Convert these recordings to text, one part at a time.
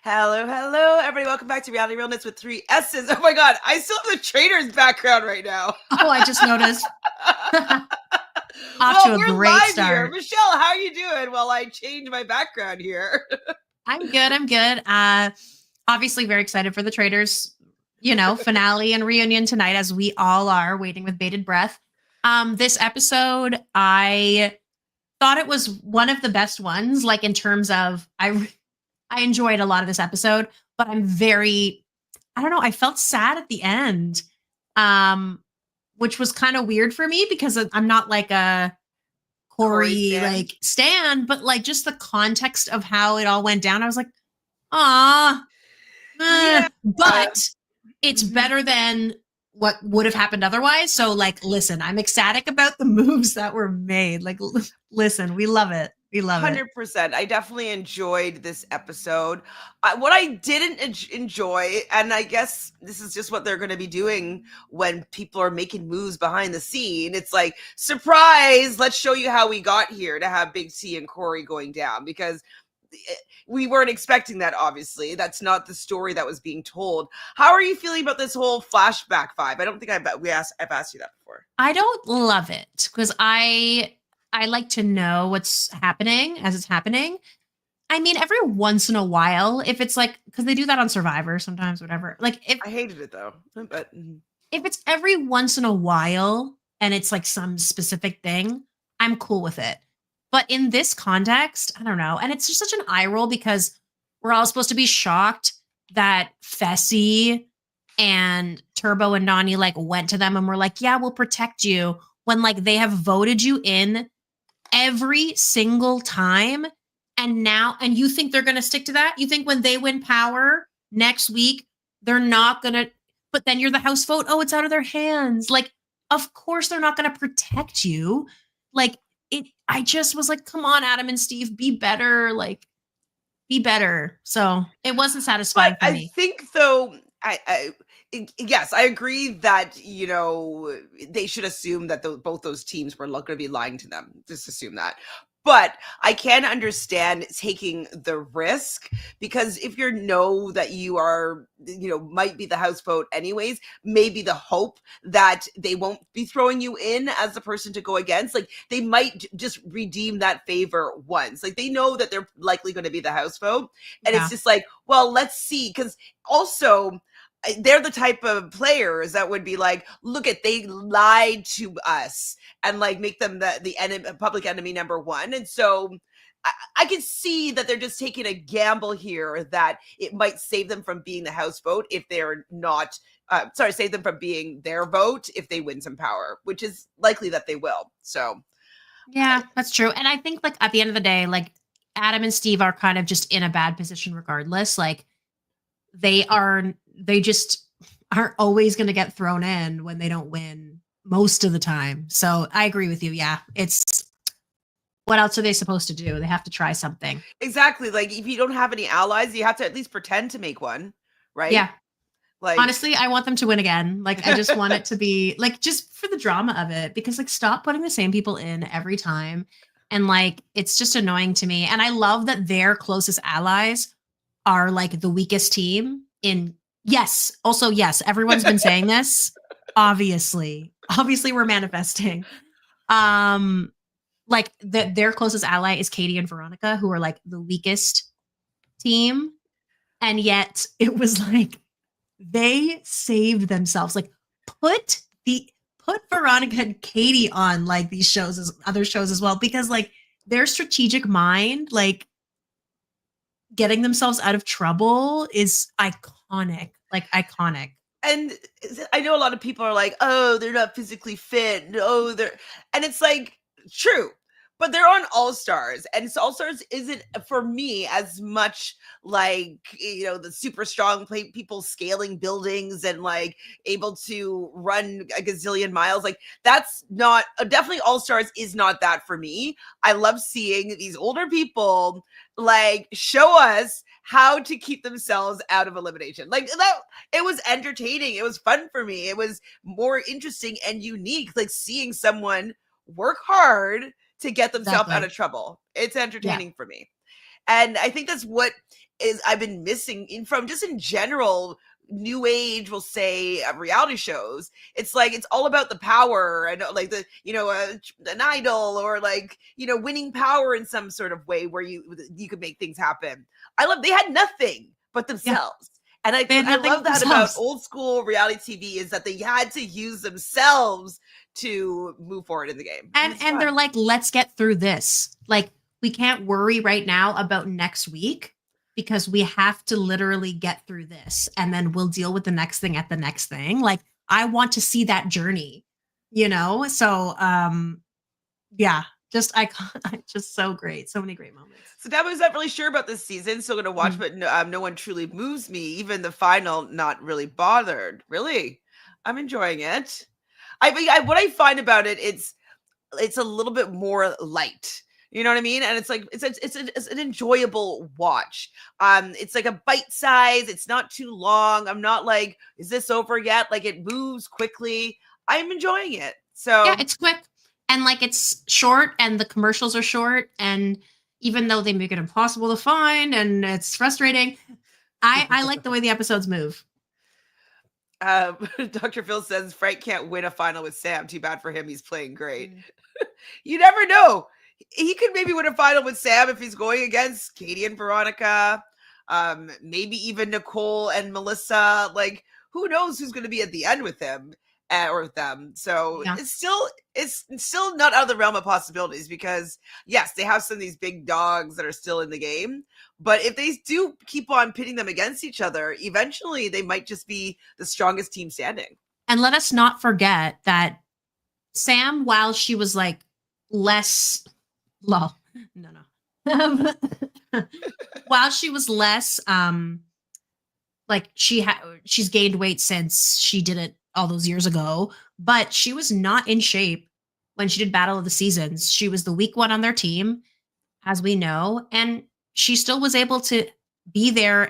Hello, hello, everybody. Welcome back to Realness with 3 S's. Oh my God, I still have the trader's background right now. Oh, I just noticed. Off to a we're great live start. here. Michelle, how are you doing while I change my background here? I'm good. Obviously very excited for the Traders, finale and reunion tonight, as we all are waiting with bated breath. This episode, I thought it was one of the best ones, like in terms of I enjoyed a lot of this episode, but I don't know, I felt sad at the end. Which was kind of weird for me because I'm not like a Corey like stan, but like just the context of how it all went down, I was like, but it's better than what would have happened otherwise. So like, listen, I'm ecstatic about the moves that were made. Like, listen, we love it. We love 100%. I definitely enjoyed this episode. What I didn't enjoy, and I guess this is just what they're going to be doing when people are making moves behind the scene. It's like, surprise, let's show you how we got here to have Big C and Corey going down, because we weren't expecting that, obviously. That's not the story that was being told. How are you feeling about this whole flashback vibe? I don't think I've asked you that before. I don't love it because I like to know what's happening as it's happening. I mean, every once in a while, if it's like, because they do that on Survivor sometimes, whatever. Like, if I hated it though, but if it's every once in a while and it's like some specific thing, I'm cool with it. But in this context, I don't know. And it's just such an eye roll because we're all supposed to be shocked that Fessy and Turbo and Nany like went to them and were like, yeah, we'll protect you, when like they have voted you in every single time. And you think they're going to stick to that? You think when they win power next week, they're not going to, but then you're the house vote. Oh, it's out of their hands. Like, of course they're not going to protect you. Like, I just was like, come on, Adam and Steve, be better. Like, be better. So it wasn't satisfying for me. I think though, yes, I agree that, they should assume that both those teams were going to be lying to them. Just assume that. But I can understand taking the risk, because if you know that you are, might be the house vote anyways, maybe the hope that they won't be throwing you in as the person to go against, like they might just redeem that favor once. Like they know that they're likely going to be the house vote. And it's just like, well, let's see. Because also, they're the type of players that would be like, look at, they lied to us, and like make them the enemy, public enemy number one. And so I can see that they're just taking a gamble here that it might save them from being the house vote if they're not, save them from being their vote if they win some power, which is likely that they will. So yeah, that's true. And I think like at the end of the day, like Adam and Steve are kind of just in a bad position regardless. Like they just aren't always going to get thrown in when they don't win most of the time. So I agree with you. Yeah. It's, what else are they supposed to do? They have to try something. Exactly. Like if you don't have any allies, you have to at least pretend to make one. Right. Yeah. Like, honestly, I want them to win again. Like, I just want it to be like, just for the drama of it, because like, stop putting the same people in every time. And like, it's just annoying to me. And I love that their closest allies are like the weakest team in. Yes. Also, yes. Everyone's been saying this. Obviously we're manifesting. Like their closest ally is Katie and Veronica, who are like the weakest team. And yet it was like, they saved themselves. Like put Veronica and Katie on like these shows, as other shows as well, because like their strategic mind, like getting themselves out of trouble, is iconic. Like iconic. And I know a lot of people are like, oh, they're not physically fit. No, and it's like, true. But they're on All Stars, and All Stars isn't for me as much like, the super strong people scaling buildings and like able to run a gazillion miles. Like that's not, definitely All Stars is not that for me. I love seeing these older people like show us how to keep themselves out of elimination. Like that, it was entertaining. It was fun for me. It was more interesting and unique, like seeing someone work hard to get themselves out of trouble. It's entertaining for me. And I think that's what is I've been missing from just in general new age, will say, reality shows. It's like it's all about the power and like the an idol, or like winning power in some sort of way where you could make things happen. They had nothing but Yeah. themselves. And They had I nothing love but that about themselves. old school reality TV, is that they had to use themselves to move forward in the game. And they're like, let's get through this. Like, we can't worry right now about next week because we have to literally get through this, and then we'll deal with the next thing at the next thing. Like, I want to see that journey, So yeah, just icon just so great. So many great moments. So Dabo's not really sure about this season, so gonna watch, but no one truly moves me. Even the final, not really bothered. Really, I'm enjoying it. What I find about it, it's a little bit more light. You know what I mean? And it's like it's an enjoyable watch. It's like a bite size. It's not too long. I'm not like, is this over yet? Like, it moves quickly. I'm enjoying it. So Yeah, it's quick, and like it's short, and the commercials are short, and even though they make it impossible to find and it's frustrating, I like the way the episodes move. Dr. Phil says Frank can't win a final with Sam. Too bad for him. He's playing great. You never know. He could maybe win a final with Sam if he's going against Katie and Veronica. Maybe even Nicole and Melissa. Like, who knows who's going to be at the end with him or with them. So Yeah. it's still not out of the realm of possibilities, because yes, they have some of these big dogs that are still in the game. But if they do keep on pitting them against each other, eventually they might just be the strongest team standing. And let us not forget that Sam, while she was like less, while she was less, like she's gained weight since she did it all those years ago, but she was not in shape when she did Battle of the Seasons. She was the weak one on their team, as we know, and she still was able to be there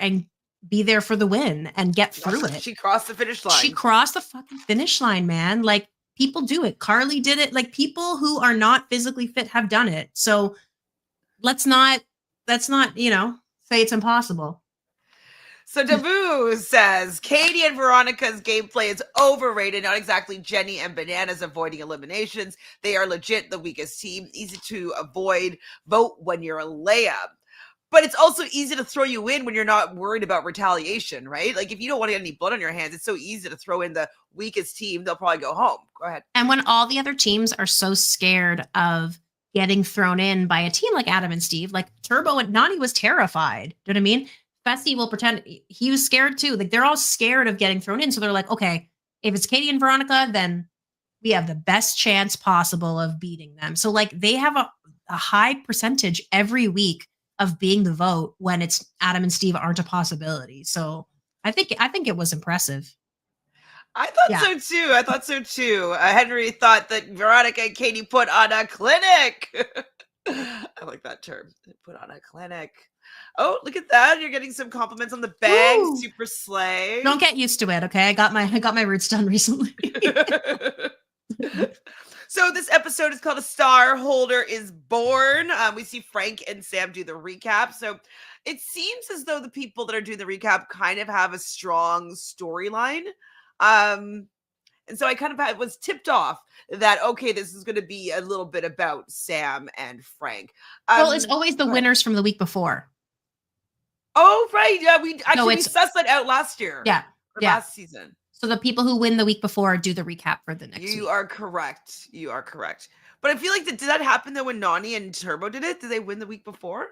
for the win and get through it. She crossed the finish line. She crossed the fucking finish line, man. Like, people do it. Carly did it. Like, people who are not physically fit have done it. So let's not, say it's impossible. So Dabu says Katie and Veronica's gameplay is overrated. Not exactly Jenny and Bananas avoiding eliminations. They are legit the weakest team. Easy to avoid. Vote when you're a layup. But it's also easy to throw you in when you're not worried about retaliation, right? Like, if you don't want to get any blood on your hands, it's so easy to throw in the weakest team. They'll probably go home. Go ahead. And when all the other teams are so scared of getting thrown in by a team like Adam and Steve, like Turbo and Nany was terrified. Do you know what I mean? Fessy will pretend he was scared too. Like, they're all scared of getting thrown in. So they're like, okay, if it's Katie and Veronica, then we have the best chance possible of beating them. So like, they have a high percentage every week of being the vote when it's Adam and Steve aren't a possibility. So I think it was impressive. I thought so too. Henry thought that Veronica and Katie put on a clinic. I like that term. Put on a clinic. Oh, look at that. You're getting some compliments on the bag. Ooh. Super slay. Don't get used to it, okay? I got my roots done recently. So this episode is called A Starholder is Born. We see Frank and Sam do the recap. So it seems as though the people that are doing the recap kind of have a strong storyline. And so I kind of was tipped off that, okay, this is going to be a little bit about Sam and Frank. Well, it's always the winners from the week before. Oh, right. Yeah, we sussed that out last year. Yeah. Last season. So the people who win the week before do the recap for the next week. You are correct. But I feel like did that happen though when Nany and Turbo did it? Did they win the week before?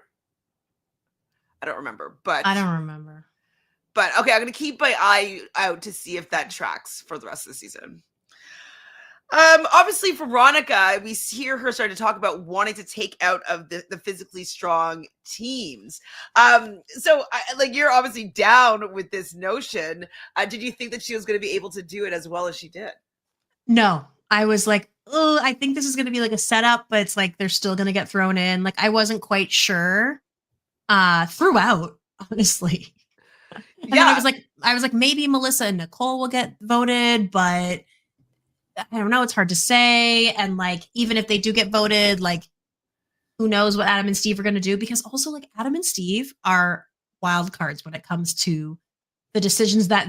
I don't remember. But I don't remember. But okay, I'm gonna keep my eye out to see if that tracks for the rest of the season. Obviously, Veronica, we hear her starting to talk about wanting to take out of the physically strong teams. So you're obviously down with this notion. Did you think that she was going to be able to do it as well as she did? No, I was like, oh, I think this is going to be like a setup, but it's like they're still going to get thrown in. Like, I wasn't quite sure throughout, honestly. And then I was like, maybe Melissa and Nicole will get voted, but I don't know. It's hard to say. And like, even if they do get voted, like, who knows what Adam and Steve are going to do? Because also, like, Adam and Steve are wild cards when it comes to the decisions that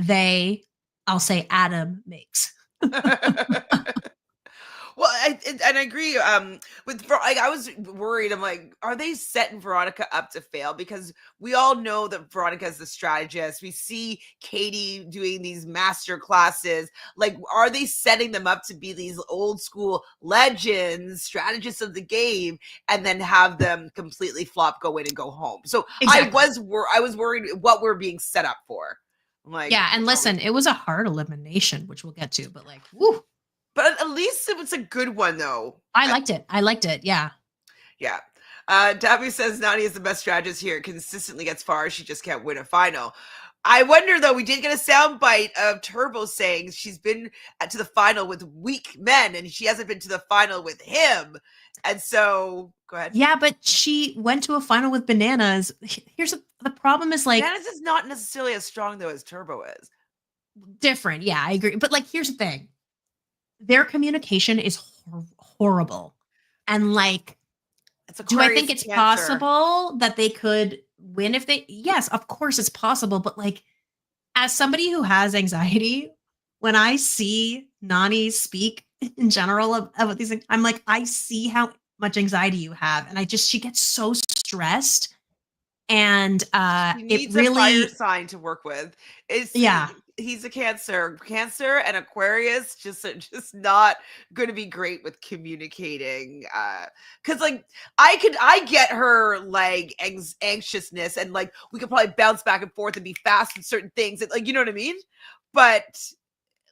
I'll say Adam makes. Well, and I agree. I was worried. I'm like, are they setting Veronica up to fail? Because we all know that Veronica is the strategist. We see Katie doing these master classes. Like, are they setting them up to be these old school legends, strategists of the game, and then have them completely flop, go in, and go home? So Exactly. I was worried what we're being set up for. I'm like, Yeah, and listen, it was a hard elimination, which we'll get to, but like, woo. But at least it was a good one, though. I liked it. Yeah. Yeah. Davi says Nany is the best strategist here. Consistently gets far. She just can't win a final. I wonder, though, we did get a soundbite of Turbo saying she's been to the final with weak men and she hasn't been to the final with him. And so, go ahead. Yeah, but she went to a final with Bananas. Here's the problem is like Bananas is not necessarily as strong, though, as Turbo is. different. Yeah, I agree. But like, here's the thing. Their communication is horrible. And like, do I think it's possible that they could win if they, yes, of course it's possible. But like, as somebody who has anxiety, when I see Nany speak in general of these things, I'm like, I see how much anxiety you have. And she gets so stressed. And she needs a fire sign to work with. He's a Cancer and Aquarius, just not going to be great with communicating. Because like I get her like anxiousness, and like we could probably bounce back and forth and be fast in certain things, and, like, you know what I mean. But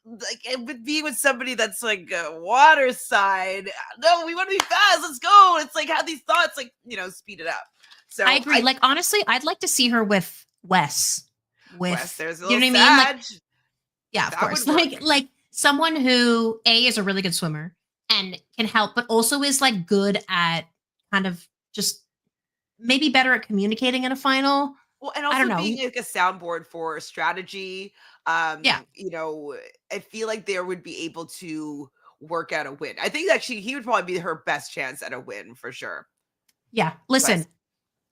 like with being with somebody that's like a water side, no, we want to be fast. Let's go. It's like have these thoughts, like, you know, speed it up. So I agree. Like, honestly, I'd like to see her with Wes. With there's a you know what I mean? Like, yeah, of course. Like someone who is a really good swimmer and can help, but also is like good at kind of just maybe better at communicating in a final. Well, and also being like a soundboard for strategy. Yeah. You know, I feel like they would be able to work out a win. I think that he would probably be her best chance at a win for sure. Yeah. Listen,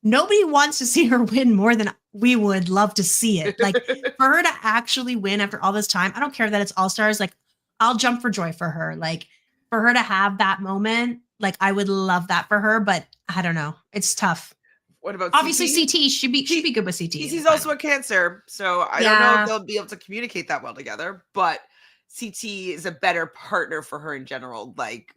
nobody wants to see her win more than we would love to see it. Like for her to actually win after all this time, I don't care that it's All Stars. Like I'll jump for joy for her. Like for her to have that moment, like I would love that for her, but I don't know. It's tough. What about obviously CT? She'd be good with CT. He's also a Cancer, so I don't know if they'll be able to communicate that well together. But CT is a better partner for her in general, like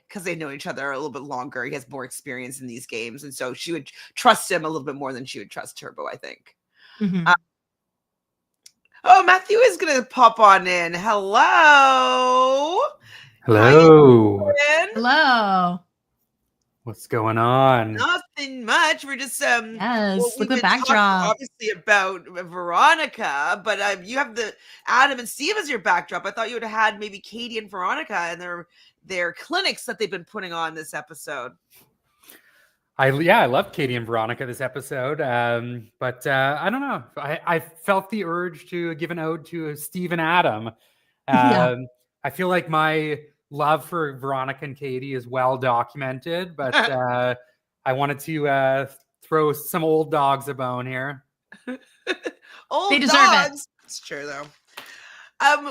because they know each other a little bit longer. He has more experience in these games, and so she would trust him a little bit more than she would trust Turbo, I think. Mm-hmm. Matthew is gonna pop on in. Hello. Hello. What's going on? Nothing much. We're just look at the backdrop. Obviously about Veronica, but you have the Adam and Steve as your backdrop. I thought you would have had maybe Katie and Veronica and their clinics that they've been putting on this episode. I love Katie and Veronica this episode, but I don't know. I felt the urge to give an ode to Steve and Adam. I feel like my love for Veronica and Katie is well documented, but I wanted to throw some old dogs a bone here. They deserve it. It's true, though.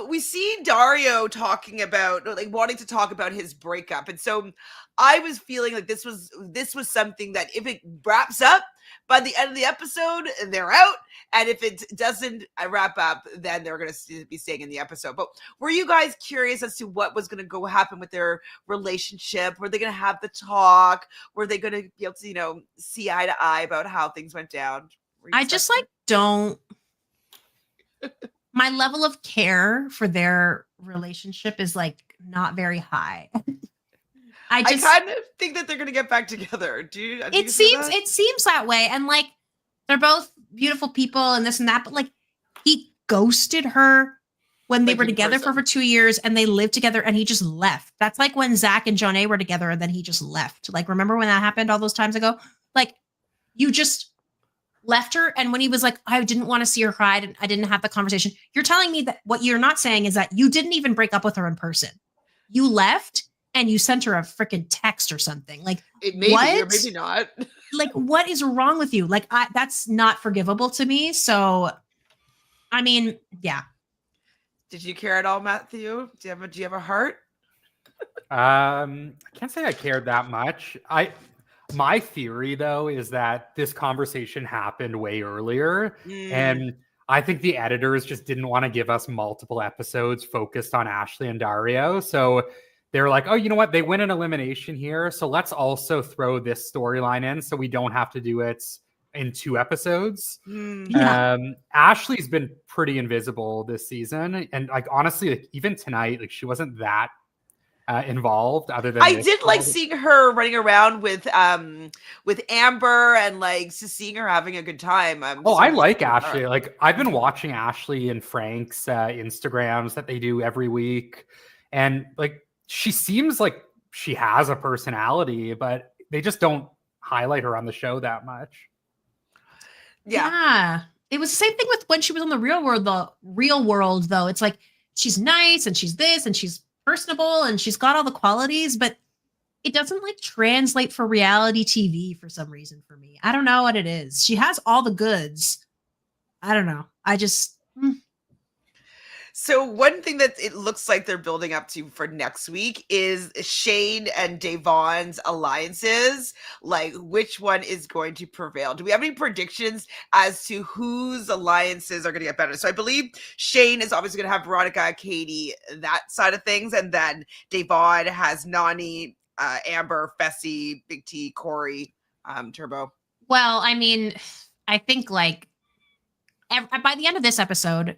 We see Dario talking about, like, wanting to talk about his breakup, and so I was feeling like this was something that if it wraps up by the end of the episode, they're out, and if it doesn't wrap up, then they're going to be staying in the episode. But were you guys curious as to what was going to happen with their relationship? Were they going to have the talk? Were they going to be able to, you know, see eye to eye about how things went down? I just don't. My level of care for their relationship is like not very high. I kind of think that they're going to get back together. Do you? It seems that way, and like they're both beautiful people and this and that. But like he ghosted her when they were together for 2 years, and they lived together, and he just left. That's like when Zach and Jonay were together, and then he just left. Like remember when that happened all those times ago? Like you just left her, and when he was like, I didn't want to see her cry, and I didn't have the conversation. You're telling me that what you're not saying is that you didn't even break up with her in person. You left and you sent her a freaking text or something. Like it maybe or maybe not. like, what is wrong with you? Like, that's not forgivable to me. So, I mean, yeah. Did you care at all, Matthew? Do you have a heart? I can't say I cared that much. My theory though is that this conversation happened way earlier, and I think the editors just didn't want to give us multiple episodes focused on Ashley and Dario. So they're like, oh, you know what? They win an elimination here, so let's also throw this storyline in so we don't have to do it in 2 episodes. Yeah. Ashley's been pretty invisible this season, and like honestly, like even tonight, like she wasn't that involved other than I did like seeing her running around with Amber and like just seeing her having a good time. I like Ashley. Like I've been watching Ashley and Frank's Instagrams that they do every week, and like she seems like she has a personality, but they just don't highlight her on the show that much. Yeah. It was the same thing with when she was on the real world. The real world, though, it's like she's nice and she's this and she's personable and she's got all the qualities, but it doesn't like translate for reality TV for some reason for me. I don't know what it is. She has all the goods. I don't know. I just. So one thing that it looks like they're building up to for next week is Shane and Devon's alliances. Like, which one is going to prevail? Do we have any predictions as to whose alliances are going to get better? So I believe Shane is obviously going to have Veronica, Katie, that side of things, and then Devon has Nany, Amber, Fessy, Big T, Corey, Turbo. Well, I mean, I think like by the end of this episode,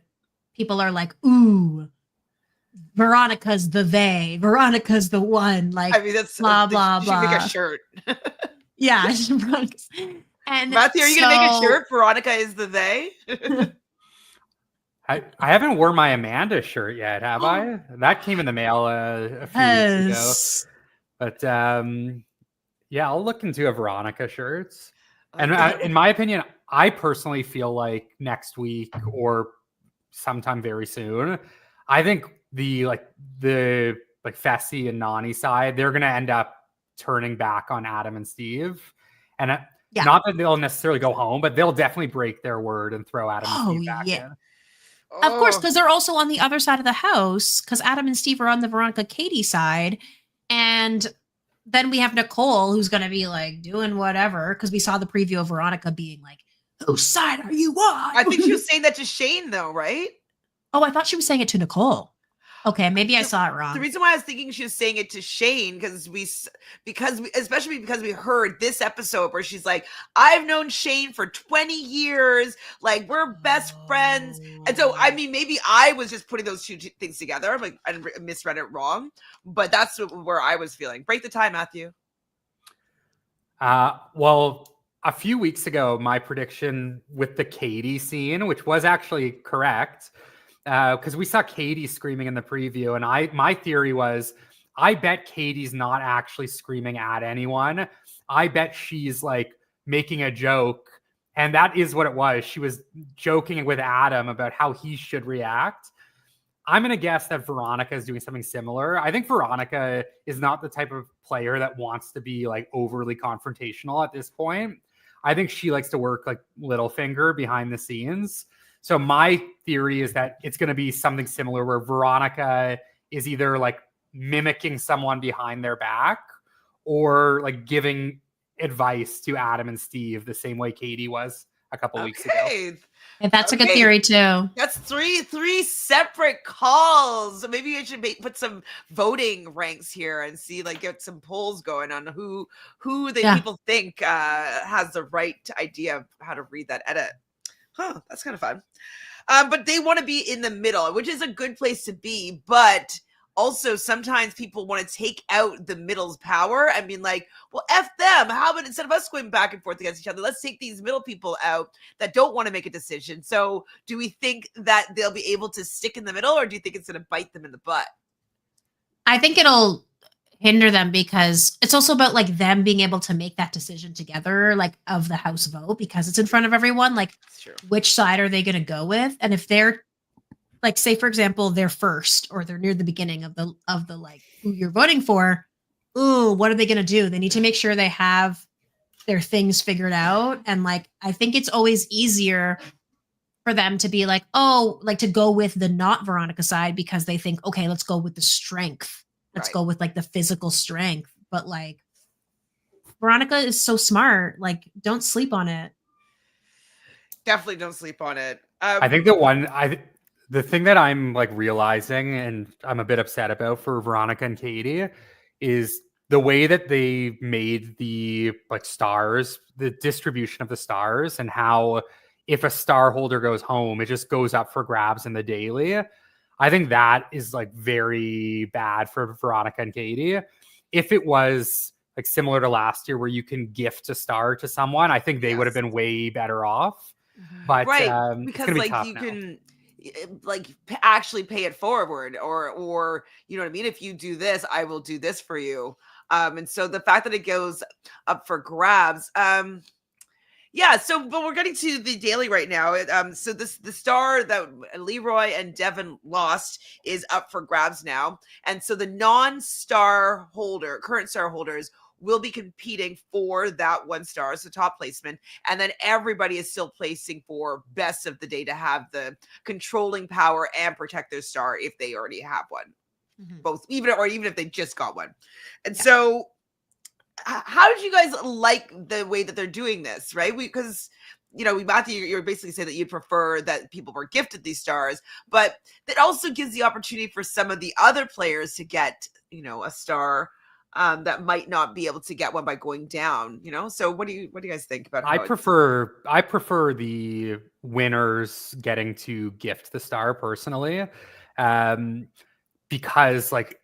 people are like, ooh, Veronica's the they. Veronica's the one. Like, I mean, that's blah, blah, blah. You should make a shirt. Yeah. And Matthew, are you going to make a shirt? Veronica is the they? I haven't worn my Amanda shirt yet, have I? That came in the mail a few weeks ago. But yeah, I'll look into a Veronica shirt. And in my opinion, I personally feel like next week or sometime very soon, I think the Fessy and Nany side, they're going to end up turning back on Adam and Steve. And not that they'll necessarily go home, but they'll definitely break their word and throw Adam and Steve back in. Of course, because they're also on the other side of the house, because Adam and Steve are on the Veronica Katie side. And then we have Nicole, who's going to be like doing whatever, because we saw the preview of Veronica being like, whose side are you on? I think she was saying that to Shane, though, right? Oh, I thought she was saying it to Nicole. Okay, maybe I saw it wrong. The reason why I was thinking she was saying it to Shane especially because we heard this episode where she's like, I've known Shane for 20 years, like we're best friends. And so, I mean, maybe I was just putting those two things together. Like I misread it wrong, but that's where I was feeling. Break the tie, Matthew. Well, a few weeks ago, my prediction with the Katie scene, which was actually correct, because we saw Katie screaming in the preview, and my theory was, I bet Katie's not actually screaming at anyone. I bet she's like making a joke, and that is what it was. She was joking with Adam about how he should react. I'm going to guess that Veronica is doing something similar. I think Veronica is not the type of player that wants to be like overly confrontational at this point. I think she likes to work like Littlefinger behind the scenes. So my theory is that it's going to be something similar where Veronica is either like mimicking someone behind their back or like giving advice to Adam and Steve the same way Katie was a couple weeks ago. And that's a good theory too. That's three separate calls. Maybe I should put some voting ranks here and see, like, get some polls going on who the people think has the right idea of how to read that edit. Huh, that's kind of fun. But they want to be in the middle, which is a good place to be. But also, sometimes people want to take out the middle's power and be like, well, F them. How about instead of us going back and forth against each other, let's take these middle people out that don't want to make a decision. So do we think that they'll be able to stick in the middle, or do you think it's going to bite them in the butt? I think it'll hinder them because it's also about like them being able to make that decision together, like of the house vote, because it's in front of everyone. Like, which side are they going to go with? And if they're like, say, for example, they're first or they're near the beginning of the like who you're voting for. Ooh, what are they going to do? They need to make sure they have their things figured out. And like, I think it's always easier for them to be like, oh, like to go with the not Veronica side because they think, okay, let's go with the strength. Let's go with like the physical strength. But like, Veronica is so smart. Like, don't sleep on it. Definitely don't sleep on it. I think the thing that I'm like realizing and I'm a bit upset about for Veronica and Katie is the way that they made the like stars, the distribution of the stars, and how if a star holder goes home, it just goes up for grabs in the daily. I think that is like very bad for Veronica and Katie. If it was like similar to last year where you can gift a star to someone, I think they would have been way better off. But because it's like tough you now. can like actually pay it forward, or you know what I mean, if you do this, I will do this for you. And so the fact that it goes up for grabs, yeah, so but we're getting to the daily right now. So the star that Leroy and Devin lost is up for grabs now, and so the non-star holder, current star holders, will be competing for that one star, so top placement, and then everybody is still placing for best of the day to have the controlling power and protect their star if they already have one, both, even if they just got one. And so how did you guys like the way that they're doing this, right? Because Matthew, you're basically saying that you'd prefer that people were gifted these stars, but that also gives the opportunity for some of the other players to get a star that might not be able to get one by going down. So what do you guys think about? I prefer the winners getting to gift the star personally, because like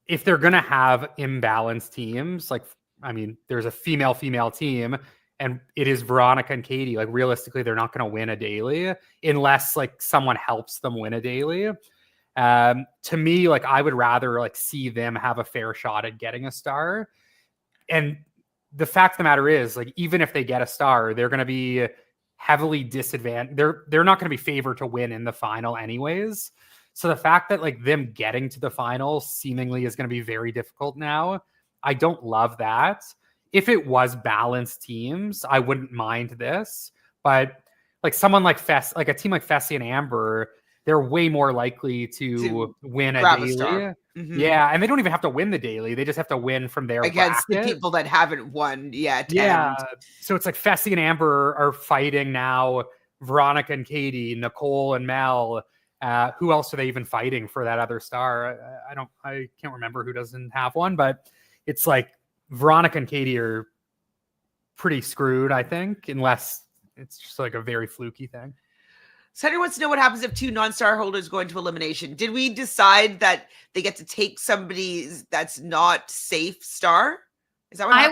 if they're gonna have imbalanced teams, like I mean, there's a female team, and it is Veronica and Katie. Like realistically, they're not gonna win a daily unless like someone helps them win a daily. To me, like I would rather like see them have a fair shot at getting a star. And the fact of the matter is, like, even if they get a star, they're going to be heavily disadvantaged. They're not going to be favored to win in the final anyways. So the fact that like them getting to the final seemingly is going to be very difficult now, I don't love that. If it was balanced teams, I wouldn't mind this. But like someone like like a team like Fessy and Amber, they're way more likely to win a daily. Yeah, and they don't even have to win the daily. They just have to win from their against bracket. The people that haven't won yet. Yeah. So it's like Fessy and Amber are fighting now. Veronica and Katie, Nicole and Mel. Who else are they even fighting for that other star? I can't remember who doesn't have one, but it's like Veronica and Katie are pretty screwed, I think, unless it's just like a very fluky thing. Senator wants to know what happens if two non-star holders go into elimination. Did we decide that they get to take somebody that's not safe star? Is that what happened?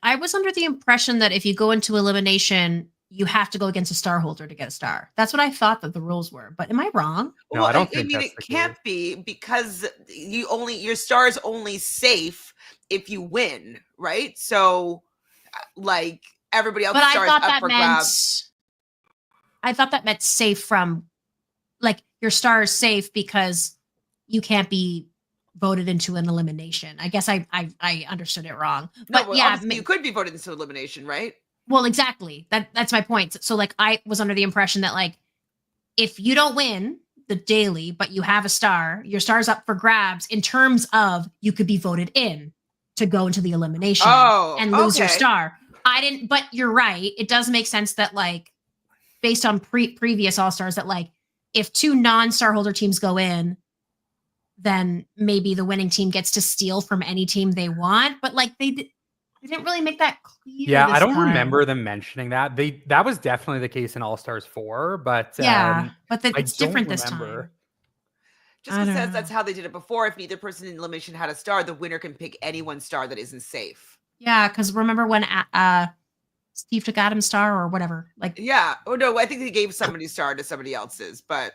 I was under the impression that if you go into elimination, you have to go against a star holder to get a star. That's what I thought that the rules were. But am I wrong? No, I don't think it can't be, because your star is only safe if you win, right? So like everybody else stars up for grabs. I thought that meant safe from, like, your star is safe because you can't be voted into an elimination. I guess I understood it wrong. But no, yeah, you could be voted into elimination, right? Well, exactly. That's my point. So like I was under the impression that like if you don't win the daily, but you have a star, your star's up for grabs in terms of you could be voted in to go into the elimination and lose your star. But you're right. It does make sense that like based on previous All-Stars that like if two non-star holder teams go in, then maybe the winning team gets to steal from any team they want. But like they didn't really make that clear. Yeah, I don't remember them mentioning that. That was definitely the case in All-Stars 4, but but it's different this time. Just because that's how they did it before. If neither person in elimination had a star, the winner can pick any one star that isn't safe. Yeah, because remember when Steve took Adam's star or whatever? Like, yeah. Oh no, I think they gave somebody's star to somebody else's, but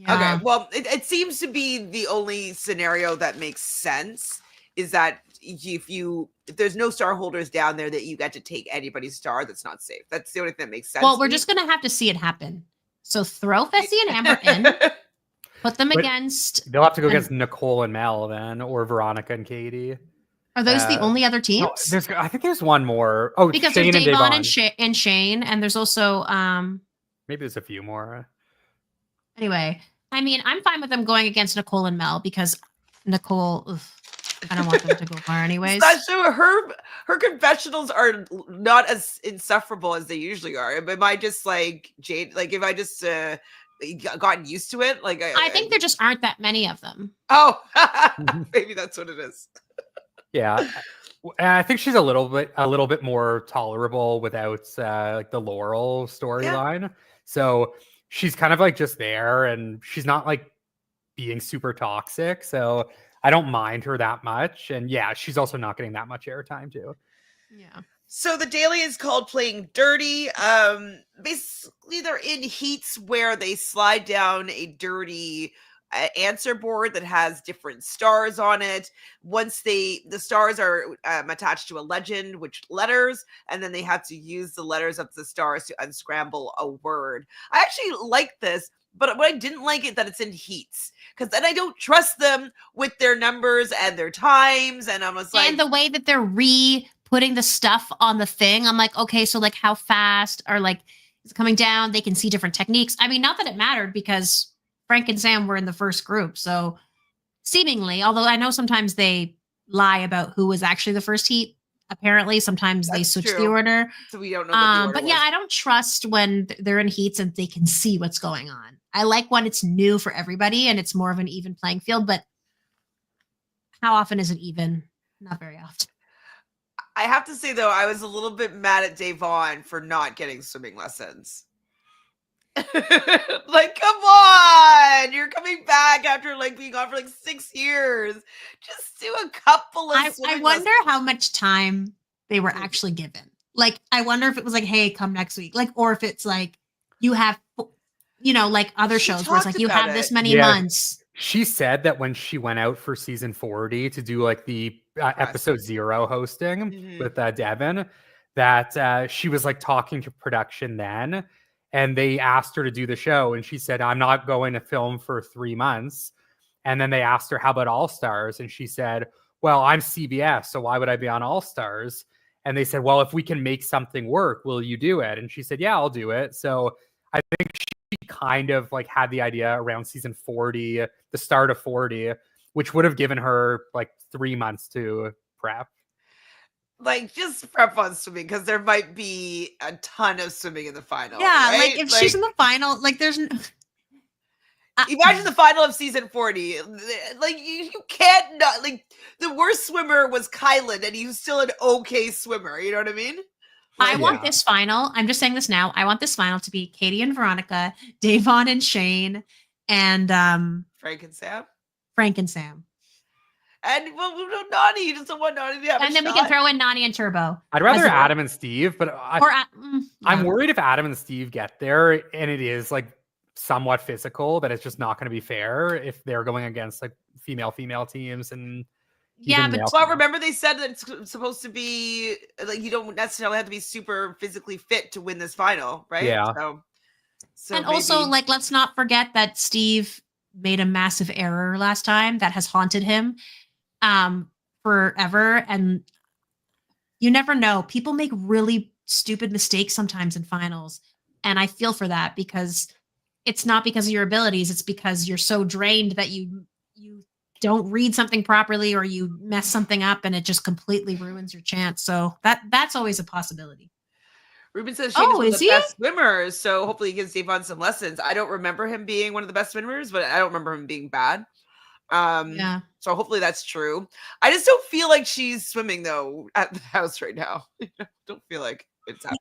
okay. Well, it seems to be the only scenario that makes sense is that if there's no star holders down there, that you get to take anybody's star that's not safe. That's the only thing that makes sense. Well, we're just gonna have to see it happen. So throw Fessy and Amber in, put them against. They'll have to go against Nicole and Mel then, or Veronica and Katie. Are those the only other No, teams? I think there's one more. Oh, Because Shane there's and Davon Devon. and Shane, and there's also Maybe there's a few more. anyway. I mean, I'm fine with them going against Nicole and Mel because Nicole, ugh, I don't want them to go far anyways. It's not true. Her confessionals are not as insufferable as they usually are. Am I just like Jade? Like, if I just gotten used to it? Like, I think there just aren't that many of them. Oh, maybe that's what it is. Yeah, and I think she's a little bit more tolerable without like the Laurel storyline. So she's kind of like just there, and she's not like being super toxic. So I don't mind her that much. And yeah, she's also not getting that much airtime too. Yeah. So the daily is called Playing Dirty. Basically, they're in heats where they slide down a dirty answer board that has different stars on it. Once the stars are attached to a legend, which letters, and then they have to use the letters of the stars to unscramble a word. I actually like this, but what I didn't like it that it's in heats, because then I don't trust them with their numbers and their times, and I'm just like, and the way that they're putting the stuff on the thing, I'm like, okay, so like how fast or like is it coming down? They can see different techniques. I mean, not that it mattered because Frank and Sam were in the first group, so seemingly, although I know sometimes they lie about who was actually the first heat. Apparently, sometimes they switch the order. So we don't know what the order but was. yeah, I don't trust when they're in heats and they can see what's going on. I like when it's new for everybody and it's more of an even playing field, but how often is it even? Not very often. I have to say, though, I was a little bit mad at Devon for not getting swimming lessons. Like, come on, you're coming back after like being gone for like 6 years. Just do a couple of I wonder how much time they were actually given. Like, I wonder if it was like, hey, come next week. Like, or if it's like you have, you know, like other shows where it's like you have this many months. She said that when she went out for season 40 to do like the episode 0 hosting with Devin, that she was like talking to production then, and they asked her to do the show, and she said, I'm not going to film for 3 months. And then they asked her, how about All Stars? And she said, well, I'm CBS, so why would I be on All Stars? And they said, well, if we can make something work, will you do it? And she said, yeah, I'll do it. So I think she kind of like had the idea around season 40, the start of 40, which would have given her like 3 months to prep. Like, just prep on swimming, because there might be a ton of swimming in the final. Yeah, right? like if she's in the final, like there's imagine the final of season 40. Like, you can't not, like, the worst swimmer was Kylan, and he's still an okay swimmer. You know what I mean? I want this final. I'm just saying this now. I want this final to be Katie and Veronica, Devon and Shane, and Frank and Sam. And well, Nany, you just don't want Nany to have and then we can throw in Nany and Turbo. I'd rather Adam and Steve, but I'm worried if Adam and Steve get there and it is like somewhat physical, that it's just not going to be fair if they're going against like female teams. And but remember they said that it's supposed to be like you don't necessarily have to be super physically fit to win this final, right? Yeah. So and maybe... also, like, let's not forget that Steve made a massive error last time that has haunted him forever. And you never know. People make really stupid mistakes sometimes in finals. And I feel for that, because it's not because of your abilities. It's because you're so drained that you don't read something properly, or you mess something up and it just completely ruins your chance. So that's always a possibility. Ruben says Shane is one of the best swimmers, so hopefully he gives Devon some lessons. I don't remember him being one of the best swimmers, but I don't remember him being bad. So hopefully that's true. I just don't feel like she's swimming though at the house right now. Don't feel like it's happening.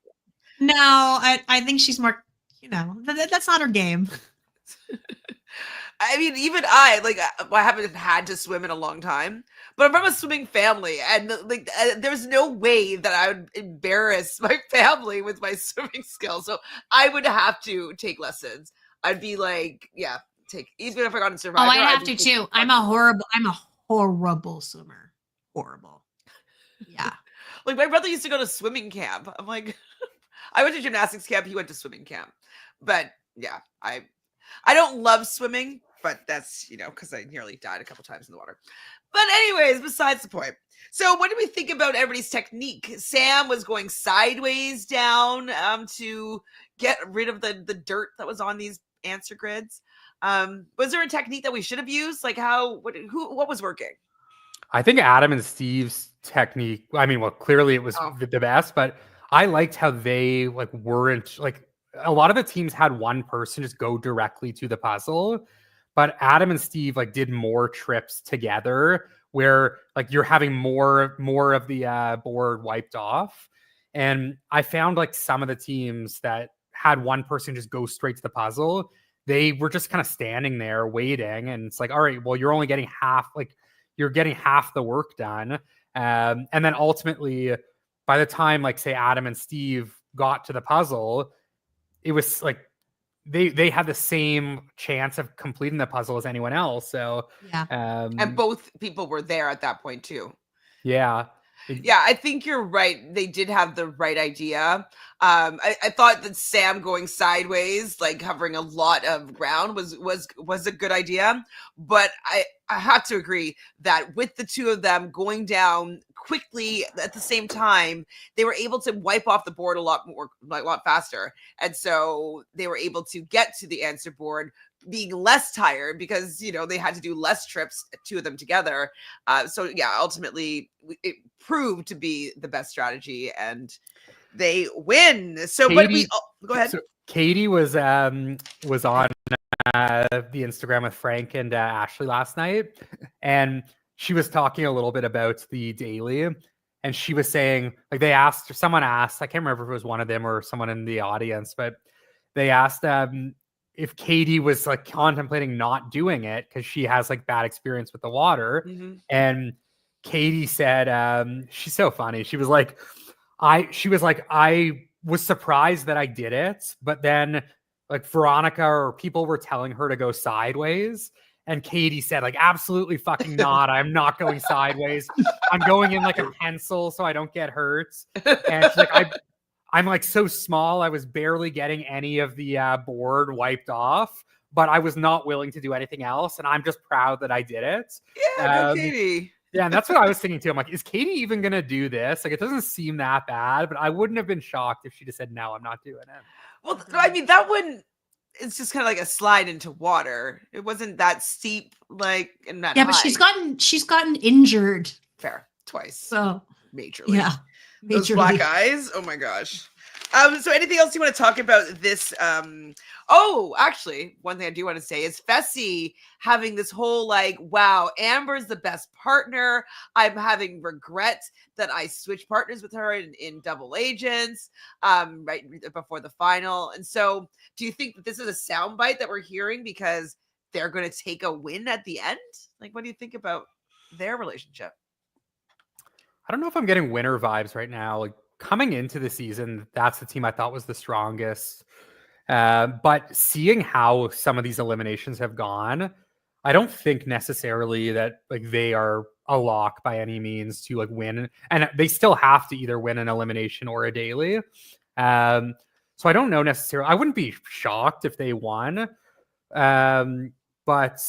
No, I think she's more, that's not her game. I mean, even I haven't had to swim in a long time, but I'm from a swimming family, and like there's no way that I would embarrass my family with my swimming skills. So I would have to take lessons. I'd be like, even if I got in Survivor. Oh, I have to too. I'm a horrible swimmer. Horrible. Yeah. Like, my brother used to go to swimming camp. I'm like, I went to gymnastics camp. He went to swimming camp. But yeah, I don't love swimming, but that's, because I nearly died a couple times in the water. But anyways, besides the point. So what do we think about everybody's technique? Sam was going sideways down to get rid of the dirt that was on these answer grids. Was there a technique that we should have used? Like what was working? I think Adam and Steve's technique, I mean, well, clearly it was the best, but I liked how they like weren't like a lot of the teams had one person just go directly to the puzzle, but Adam and Steve like did more trips together where like you're having more of the board wiped off. And I found like some of the teams that had one person just go straight to the puzzle, they were just kind of standing there waiting, and it's like, all right, well, you're only getting half, like you're getting half the work done. And then ultimately, by the time, like, say, Adam and Steve got to the puzzle, it was like they had the same chance of completing the puzzle as anyone else. So, Yeah. And both people were there at that point, too. Yeah. Yeah, I think you're right. They did have the right idea. I thought that Sam going sideways, like covering a lot of ground, was a good idea. But I have to agree that with the two of them going down quickly at the same time, they were able to wipe off the board a lot faster, and so they were able to get to the answer board being less tired because they had to do less trips, two of them together. So yeah, ultimately it proved to be the best strategy, and they win. So, Katie, go ahead. So Katie was on the Instagram with Frank and Ashley last night, and she was talking a little bit about the daily, and she was saying, like, someone asked, I can't remember if it was one of them or someone in the audience, but they asked if Katie was like contemplating not doing it because she has like bad experience with the water. Mm-hmm. And Katie said, she's so funny. She was like, I was surprised that I did it, but then like Veronica or people were telling her to go sideways. And Katie said, like, absolutely fucking not. I'm not going sideways. I'm going in like a pencil so I don't get hurt. And she's like, I'm like so small. I was barely getting any of the board wiped off, but I was not willing to do anything else. And I'm just proud that I did it. Yeah, Katie. Yeah, and that's what I was thinking too. I'm like, is Katie even going to do this? Like, it doesn't seem that bad, but I wouldn't have been shocked if she just said, no, I'm not doing it. Well, I mean, that wouldn't, it's just kind of like a slide into water. It wasn't that steep, like, and that high. But she's gotten injured. Fair. Twice. So majorly. Yeah. Those black eyes. Oh my gosh. So anything else you want to talk about this? Oh, actually, one thing I do want to say is Fessy having this whole like, wow, Amber's the best partner. I'm having regret that I switched partners with her in double agents, right before the final. And so do you think that this is a soundbite that we're hearing because they're going to take a win at the end? Like, what do you think about their relationship? I don't know if I'm getting winner vibes right now. Like, coming into the season, that's the team I thought was the strongest. But seeing how some of these eliminations have gone, I don't think necessarily that like they are a lock by any means to like win. And they still have to either win an elimination or a daily. So I don't know necessarily. I wouldn't be shocked if they won. But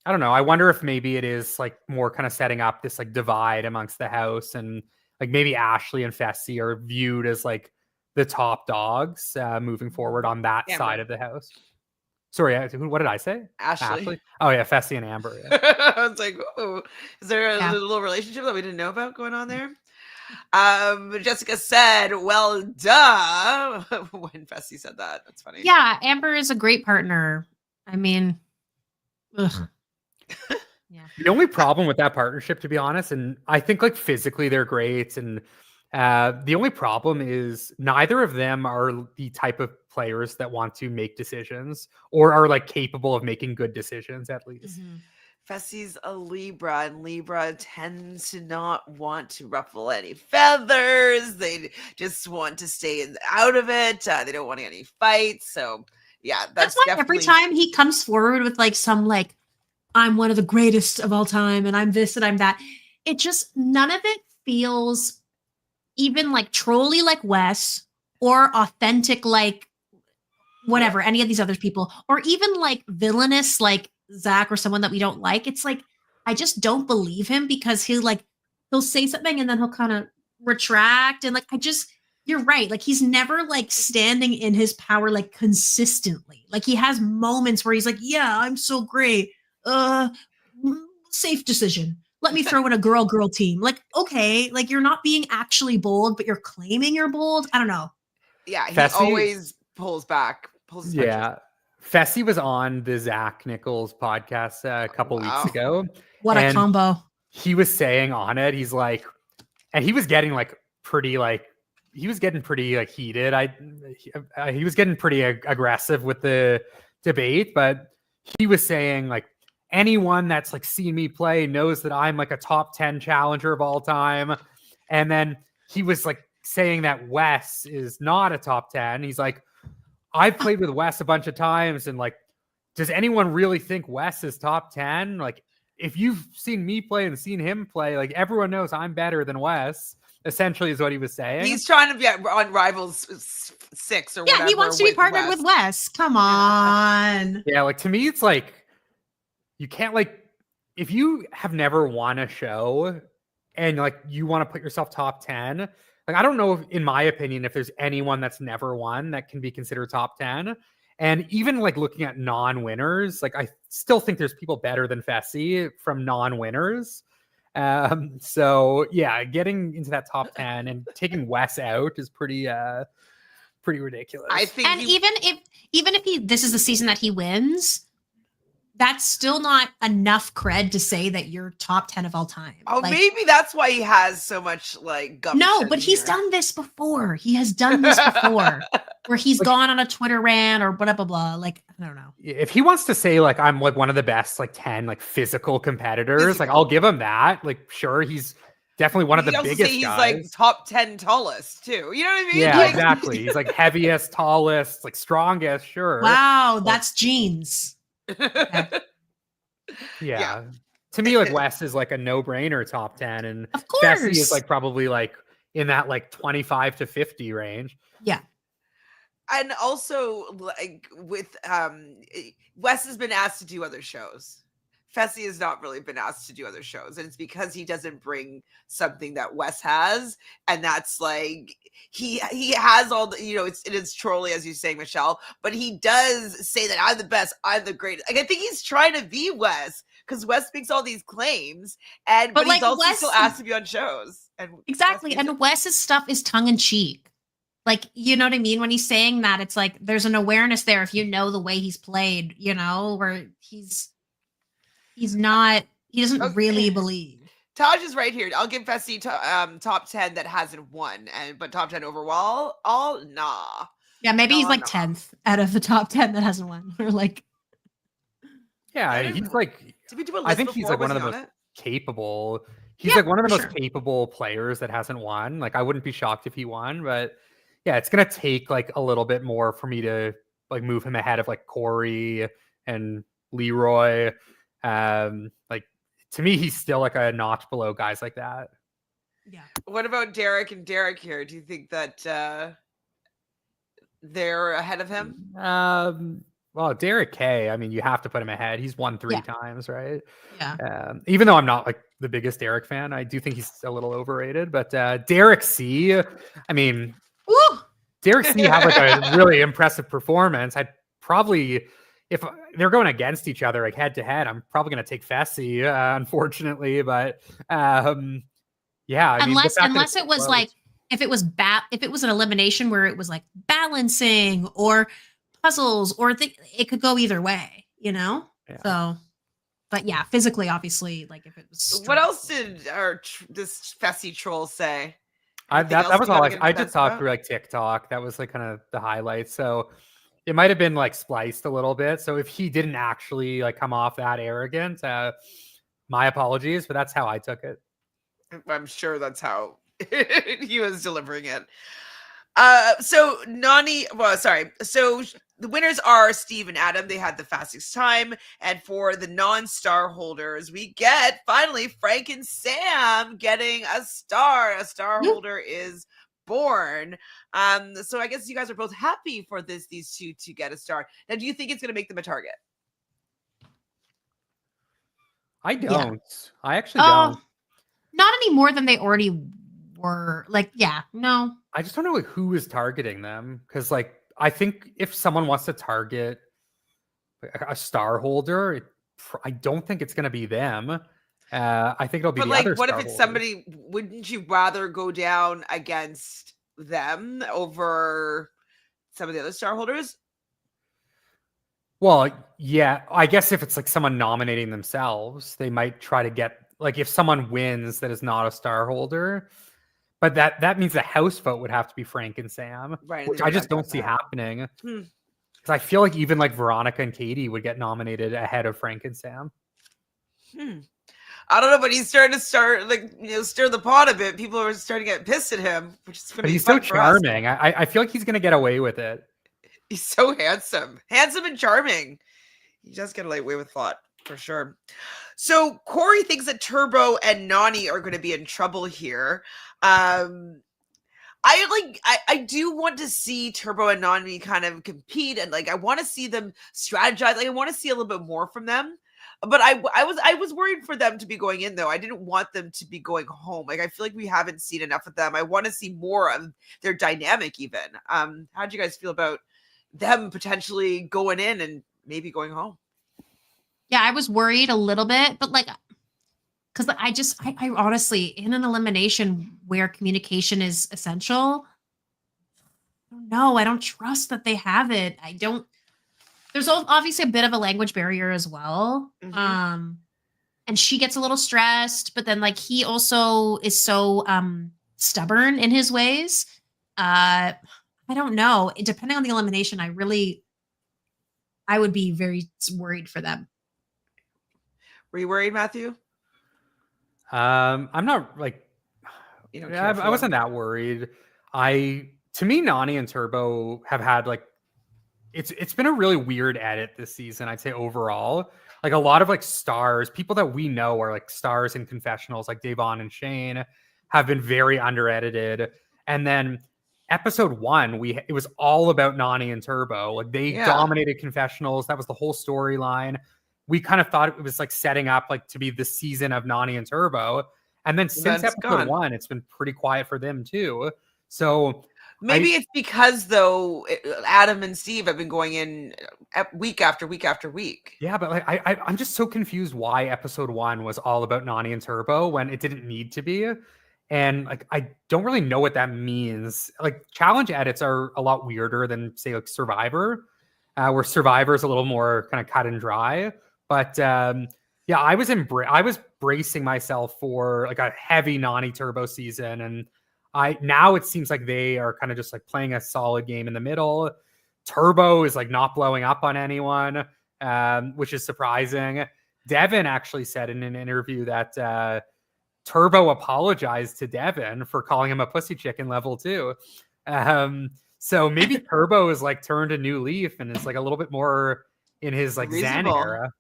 I don't know. I wonder if maybe it is like more kind of setting up this like divide amongst the house, and like maybe Ashley and Fessy are viewed as like the top dogs moving forward on that side of the house. Sorry, what did I say? Ashley. Oh yeah, Fessy and Amber. Yeah. I was like, oh, is there a little relationship that we didn't know about going on there? Jessica said, well, duh, when Fessy said that. That's funny. Yeah, Amber is a great partner. I mean, ugh. Yeah. The only problem with that partnership, to be honest, and I think like physically they're great, and the only problem is neither of them are the type of players that want to make decisions or are like capable of making good decisions, at least. Mm-hmm. Fessy's a Libra, and Libra tends to not want to ruffle any feathers. They just want to stay out of it. They don't want any fights. So yeah, that's why every time he comes forward with like some like, I'm one of the greatest of all time, and I'm this and I'm that, it just, none of it feels even like trolly like Wes or authentic like whatever, any of these other people, or even like villainous like Zach or someone that we don't like. It's like I just don't believe him because he'll say something and then he'll kind of retract. And like, you're right. Like, he's never like standing in his power, like consistently. Like, he has moments where he's like, yeah, I'm so great. Safe decision. Let me throw in a girl team. Like, okay, like you're not being actually bold, but you're claiming you're bold. I don't know. Yeah, he Fessy, always pulls his punches. yeah. Fessy was on the Zach Nichols podcast a couple weeks Wow. ago. What a and combo. he was saying on it, he's like, and he was getting like pretty like, he was getting pretty like heated. He was getting pretty aggressive with the debate, but he was saying like, anyone that's like seen me play knows that I'm like a top 10 challenger of all time. And then he was like saying that Wes is not a top 10. He's like, I've played with Wes a bunch of times, and like, does anyone really think Wes is top 10? Like, if you've seen me play and seen him play, like everyone knows I'm better than Wes, essentially is what he was saying. He's trying to be on Rivals 6 or whatever. Yeah, he wants to be partnered with Wes. Come on. Yeah, like to me, it's like, you can't like, if you have never won a show and like you want to put yourself top 10, like I don't know if, in my opinion, if there's anyone that's never won that can be considered top 10. And even like looking at non-winners, like I still think there's people better than Fessy from non-winners. So yeah, getting into that top 10 and taking Wes out is pretty ridiculous. I think And even if this is the season that he wins, that's still not enough cred to say that you're top 10 of all time. Oh, like, maybe that's why he has so much like gumption. No, but he's done this before. He has done this before where he's gone on a Twitter rant or blah, blah, blah. Like, I don't know. If he wants to say like, I'm like one of the best, like 10, like physical competitors, like I'll give him that. Like, sure. He's definitely one of the biggest he's guys. like top 10 tallest too. You know what I mean? Yeah, like, exactly. He's like heaviest, tallest, like strongest. Sure. Wow. That's genes. Okay. Yeah. To me, like Wes is like a no-brainer top 10, and of course Fessy is like probably like in that like 25 to 50 range. Yeah. And also like with Wes has been asked to do other shows. Fessy has not really been asked to do other shows, and it's because he doesn't bring something that Wes has, and that's like he has all the, you know, it is trolly as you're saying, Michelle, but he does say that I'm the best, I'm the greatest. Like I think he's trying to be Wes because Wes makes all these claims, but like he's also Wes, still asked to be on shows. And exactly, and Wes's stuff is tongue in cheek. Like, you know what I mean? When he's saying that, it's like there's an awareness there if you know the way he's played, you know, where he doesn't really believe. Taj is right here. I'll give Fessy top 10 that hasn't won, but top 10 overall, all nah. Yeah, maybe he's like 10th out of the top 10 that hasn't won. Or like, yeah, he's like, did we do a list I think he's like one of the most capable. He's like one of the most capable players that hasn't won. Like, I wouldn't be shocked if he won, but yeah, it's gonna take like a little bit more for me to like move him ahead of like Corey and Leroy. Like to me, he's still like a notch below guys like that. Yeah. What about Derek and Derek here? Do you think that they're ahead of him? Well, Derek K, I mean, you have to put him ahead. He's won 3 times, right? Yeah. Even though I'm not like the biggest Derek fan, I do think he's a little overrated. But Derek C, I mean, woo! Derek C had like a really impressive performance. I'd probably, if they're going against each other, like head to head, I'm probably going to take Fessy, unfortunately. But yeah, I mean, unless it was like, if it was an elimination where it was like balancing or puzzles, or it could go either way, you know? Yeah. So, but yeah, physically, obviously, like if it was. What else did this Fessy troll say? That was all. I just talked through like TikTok. That was like kind of the highlights. So it might have been like spliced a little bit. So if he didn't actually like come off that arrogant, my apologies, but that's how I took it. I'm sure that's how he was delivering it. So Nany, so the winners are Steve and Adam. They had the fastest time. And for the non-star holders, we get finally Frank and Sam getting a star. A star holder is born. So I guess you guys are both happy for these two to get a star. Now, do you think it's going to make them a target? I don't. I actually Oh, don't. not any more than they already were. Like, yeah, no. I just don't know like, who is targeting them because, like, I think if someone wants to target a star holder, I don't think it's going to be them. I think it'll be But the like, other what if star it's holders. somebody? Wouldn't you rather go down against them over some of the other star holders? Well, yeah, I guess if it's like someone nominating themselves, they might try to get like if someone wins that is not a star holder, but that means the house vote would have to be Frank and Sam, Right, and they which I would just not don't get see that. happening. Hmm. Because I feel like even like Veronica and Katie would get nominated ahead of Frank and Sam. I don't know, but he's starting to stir the pot a bit. People are starting to get pissed at him, which is going to But be he's so fun for us. charming. I feel like he's gonna get away with it. He's so handsome and charming. He does get away with a lot for sure. So Corey thinks that Turbo and Nany are going to be in trouble here. I do want to see Turbo and Nany kind of compete, and like I want to see them strategize. Like I want to see a little bit more from them. But I was worried for them to be going in though. I didn't want them to be going home. Like I feel like we haven't seen enough of them. I want to see more of their dynamic even. How do you guys feel about them potentially going in and maybe going home? Yeah, I was worried a little bit, but like, because I honestly, in an elimination where communication is essential, no, I don't trust that they have it. I don't. There's obviously a bit of a language barrier as well. And she gets a little stressed, but then like he also is so stubborn in his ways. I don't know. Depending on the elimination, I would be very worried for them. Were you worried, Matthew? I'm not like You don't care for I them? wasn't that worried. To me, Nany and Turbo have had like it's been a really weird edit this season, I'd say overall. Like a lot of like stars, people that we know are like stars in confessionals, like Devon and Shane, have been very under edited. And then episode 1, it was all about Nany and Turbo. Like they dominated confessionals. That was the whole storyline. We kind of thought it was like setting up like to be the season of Nany and Turbo. And then since episode 1, it's been pretty quiet for them too. So maybe it's because though Adam and Steve have been going in week after week after week. Yeah, but like I'm just so confused why episode 1 was all about Nany and Turbo when it didn't need to be. And like I don't really know what that means. Like challenge edits are a lot weirder than say like Survivor, where Survivor is a little more kind of cut and dry. But yeah, I was bracing myself for like a heavy Nany Turbo season, and now it seems like they are kind of just like playing a solid game in the middle. Turbo is like not blowing up on anyone, which is surprising. Devin actually said in an interview that Turbo apologized to Devin for calling him a pussy chicken level 2. So maybe Turbo is like turned a new leaf and is like a little bit more in his like Zen era.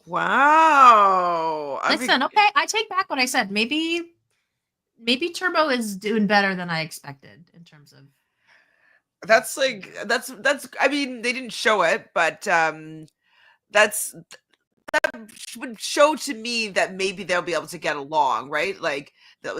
Wow. Listen, okay, I take back what I said. Maybe Turbo is doing better than I expected in terms of that's I mean, they didn't show it, but that would show to me that maybe they'll be able to get along, right? Like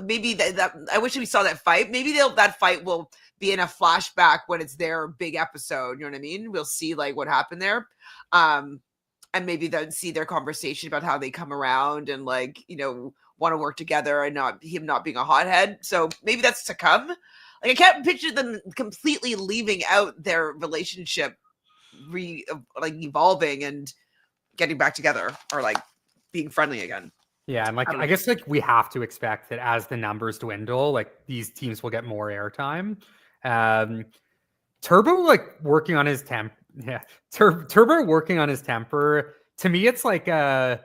maybe that I wish we saw that fight. Maybe that fight will be in a flashback when it's their big episode. You know what I mean? We'll see like what happened there. And maybe then see their conversation about how they come around and like, want to work together and him not being a hothead. So maybe that's to come. Like I can't picture them completely leaving out their relationship evolving and getting back together or like being friendly again. Yeah, and like I guess like we have to expect that as the numbers dwindle, like these teams will get more airtime. Turbo like working on his Turbo working on his temper. To me, it's like I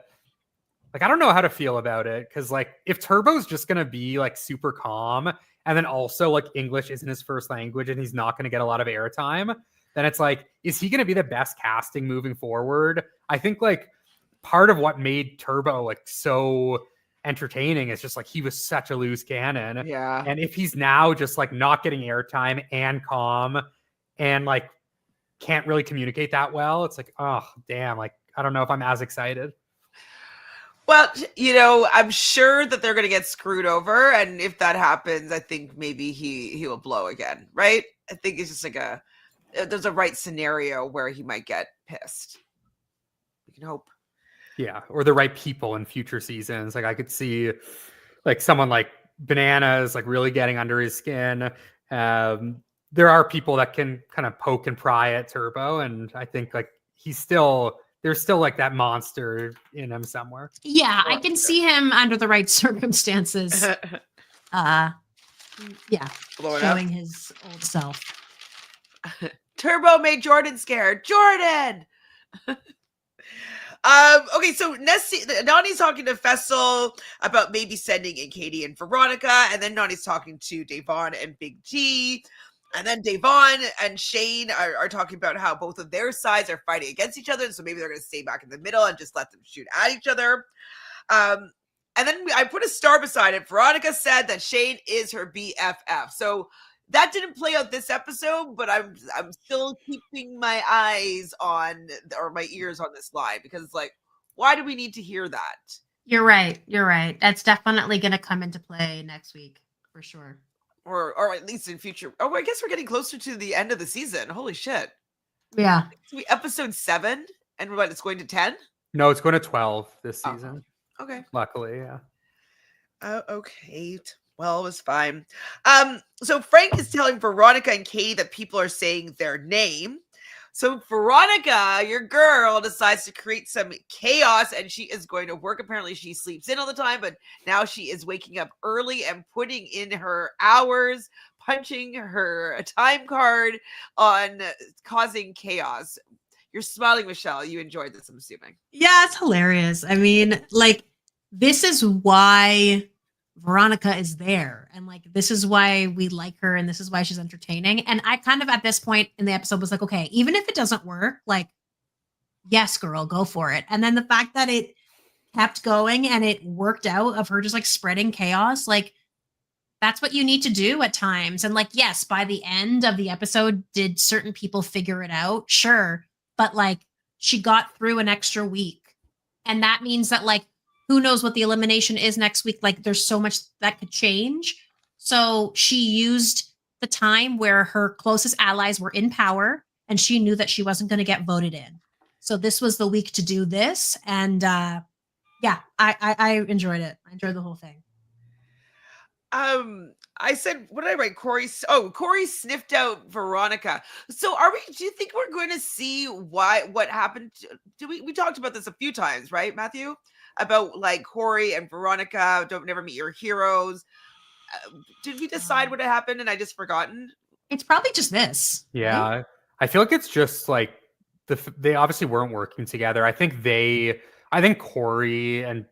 don't know how to feel about it because like if Turbo's just gonna be like super calm and then also like English isn't his first language and he's not gonna get a lot of airtime, then it's like, is he gonna be the best casting moving forward? I think like part of what made Turbo like so entertaining is just like he was such a loose cannon. Yeah. And if he's now just like not getting airtime and calm and like can't really communicate that well, it's like, oh damn, like I don't know if I'm as excited. Well, you know, I'm sure that they're going to get screwed over, and if that happens, I think maybe he will blow again, right? I think it's just like there's a right scenario where he might get pissed. We can hope. Yeah, or the right people in future seasons. Like I could see like someone like Bananas like really getting under his skin. There are people that can kind of poke and pry at Turbo, and I think like there's still like that monster in him somewhere. Yeah, I can see him under the right circumstances. Yeah, showing his old self. Turbo made Jordan scared. Jordan. Okay, so Nany's talking to Fessel about maybe sending in Katie and Veronica, and then Nany's talking to Devon and Big T, and then Devon and Shane are talking about how both of their sides are fighting against each other, and so maybe they're going to stay back in the middle and just let them shoot at each other. And then I put a star beside it. Veronica said that Shane is her BFF. So that didn't play out this episode, but I'm still keeping my eyes on, or my ears on this line, because it's like, why do we need to hear that? You're right. That's definitely going to come into play next week for sure. Or at least in future. Oh, I guess we're getting closer to the end of the season. Holy shit. Yeah. It's episode 7, and what, it's going to 10? No, it's going to 12 this season. Okay. Luckily, yeah. Okay. Well, it was fine. So Frank is telling Veronica and Katie that people are saying their name. So Veronica, your girl, decides to create some chaos, and she is going to work. Apparently she sleeps in all the time, but now she is waking up early and putting in her hours, punching her time card on causing chaos. You're smiling, Michelle. You enjoyed this, I'm assuming. Yeah, it's hilarious. I mean, like, this is why Veronica is there. And like, this is why we like her. And this is why she's entertaining. And I kind of, at this point in the episode, was like, okay, even if it doesn't work, like, yes, girl, go for it. And then the fact that it kept going and it worked out, of her just like spreading chaos, like, that's what you need to do at times. And like, yes, by the end of the episode, did certain people figure it out? Sure. But like, she got through an extra week. And that means that, like, who knows what the elimination is next week? Like, there's so much that could change. So she used the time where her closest allies were in power, and she knew that she wasn't going to get voted in. So this was the week to do this. And yeah, I enjoyed it. I enjoyed the whole thing. I said, what did I write? Corey sniffed out Veronica. So do you think we're going to see what happened? We talked about this a few times, right, Matthew? About like Corey and Veronica, don't never meet your heroes. Did we decide what had happened and I just forgotten? It's probably just this. Yeah. Right? I feel like it's just like they obviously weren't working together. I think Corey and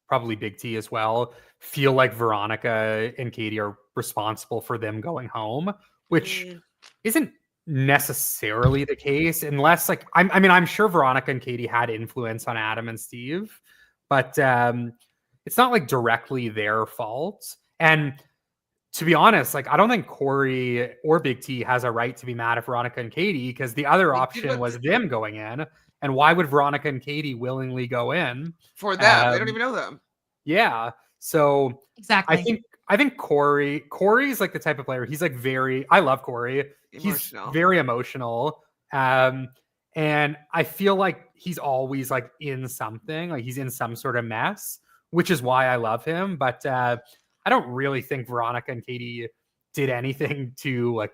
probably Big T as well feel like Veronica and Katie are responsible for them going home, which isn't necessarily the case, unless like I'm sure Veronica and Katie had influence on Adam and Steve, but it's not like directly their fault. And to be honest, like, I don't think Corey or Big T has a right to be mad at Veronica and Katie, because the other option was them going in. And why would Veronica and Katie willingly go in for them? They don't even know them. Yeah. So exactly. I think Corey's like the type of player. He's like I love Corey. Emotional. He's very emotional. And I feel like he's always like in something, like he's in some sort of mess, which is why I love him. But I don't really think Veronica and Katie did anything to like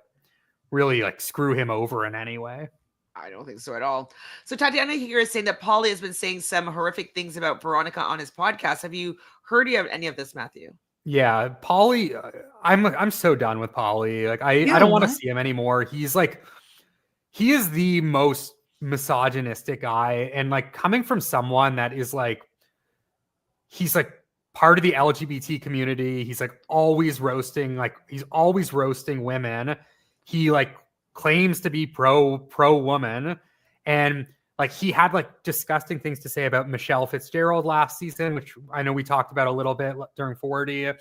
really like screw him over in any way. I don't think so at all. So Tatiana here is saying that Paulie has been saying some horrific things about Veronica on his podcast. Have you heard any of this, Matthew? Yeah, Paulie, I'm so done with Paulie. Like I don't want to see him anymore. He is the most misogynistic guy, and like coming from someone that is like, he's like part of the LGBT community. He's like always roasting women. He like claims to be pro woman, and like he had like disgusting things to say about Michelle Fitzgerald last season, which I know we talked about a little bit during 40.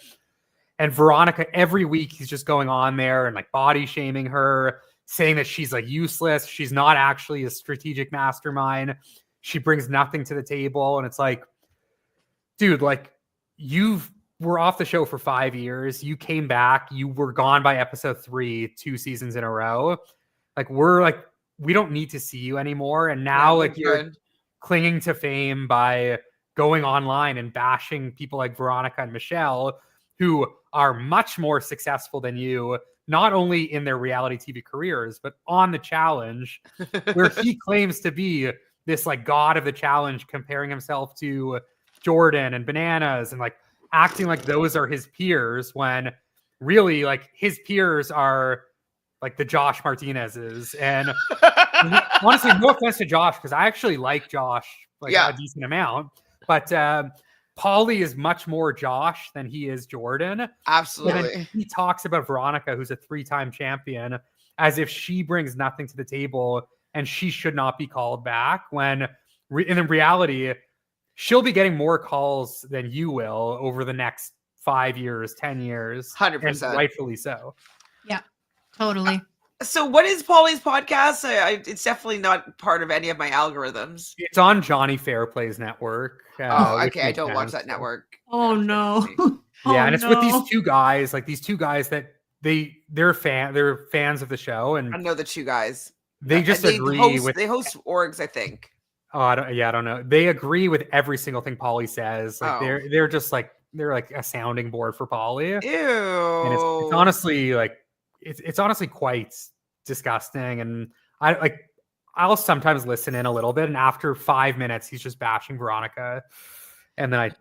And Veronica, every week he's just going on there and like body shaming her, saying that she's like useless. She's not actually a strategic mastermind. She brings nothing to the table. And it's like, dude, like you were off the show for 5 years. You came back. You were gone by episode 3, 2 seasons in a row. Like we don't need to see you anymore. And now like you're clinging to fame by going online and bashing people like Veronica and Michelle, who are much more successful than you, not only in their reality TV careers, but on the challenge, where he claims to be this like god of the challenge, comparing himself to Jordan and Bananas and like acting like those are his peers, when really like his peers are like the Josh Martinez's. And honestly, no offense to Josh, because I actually like Josh like a decent amount, but Paulie is much more Josh than he is Jordan. Absolutely. He talks about Veronica, who's a 3-time champion, as if she brings nothing to the table and she should not be called back, when in reality, she'll be getting more calls than you will over the next 5 years, 10 years. 100%. And rightfully so. Yeah, totally. So what is Paulie's podcast? It's definitely not part of any of my algorithms. It's on Johnny Fairplay's network. Okay. I don't watch that network. Oh no. Yeah, and it's with these two guys that they're fans of the show, and I know the two guys. They just they agree they host orgs, I think. Oh, I don't know. They agree with every single thing Paulie says. Like they're just like they're like a sounding board for Paulie. Ew. And it's honestly like it's honestly quite disgusting. And I'll sometimes listen in a little bit, and after 5 minutes, he's just bashing Veronica, and then I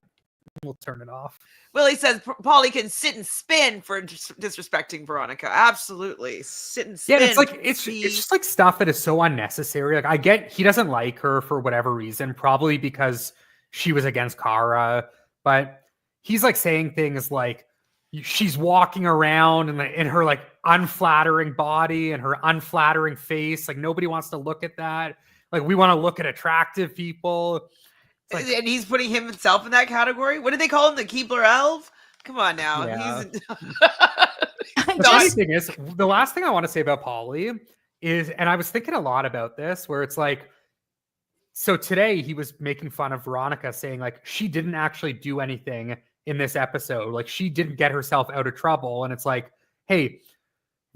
will turn it off. Willie says Paulie can sit and spin for disrespecting Veronica. Absolutely, sit and spin. Yeah, it's just like stuff that is so unnecessary. Like I get he doesn't like her for whatever reason, probably because she was against Cara, but he's like saying things like she's walking around in her like unflattering body and her unflattering face. Like nobody wants to look at that. Like we want to look at attractive people. Like, and he's putting himself in that category. What did they call him? The Keebler elf? Come on now. Yeah. The funny thing is, the last thing I want to say about Paulie is, and I was thinking a lot about this, where it's like, so today he was making fun of Veronica, saying like she didn't actually do anything in this episode. Like she didn't get herself out of trouble. And it's like, hey,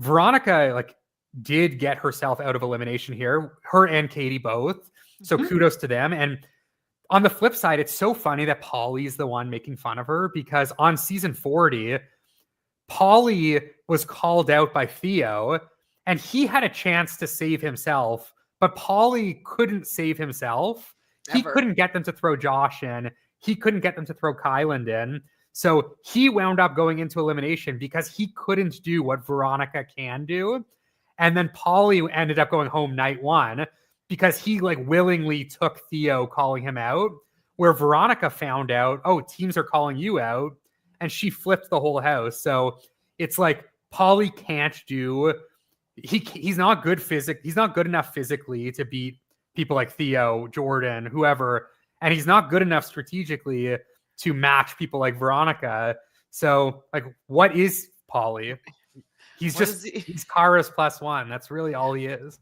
Veronica like did get herself out of elimination here, her and Katie both. So kudos to them. And on the flip side, it's so funny that Paulie is the one making fun of her, because on season 40, Paulie was called out by Theo and he had a chance to save himself, but Paulie couldn't save himself. Never. He couldn't get them to throw Josh in. He couldn't get them to throw Kyland in. So he wound up going into elimination because he couldn't do what Veronica can do. And then Paulie ended up going home night one because he like willingly took Theo calling him out, where Veronica found out, oh, teams are calling you out, and she flipped the whole house. So it's like Paulie can't do, he's not good he's not good enough physically to beat people like Theo, Jordan, whoever, and he's not good enough strategically to match people like Veronica. So like, what is Paulie? He's he's Kara's +1. That's really all he is.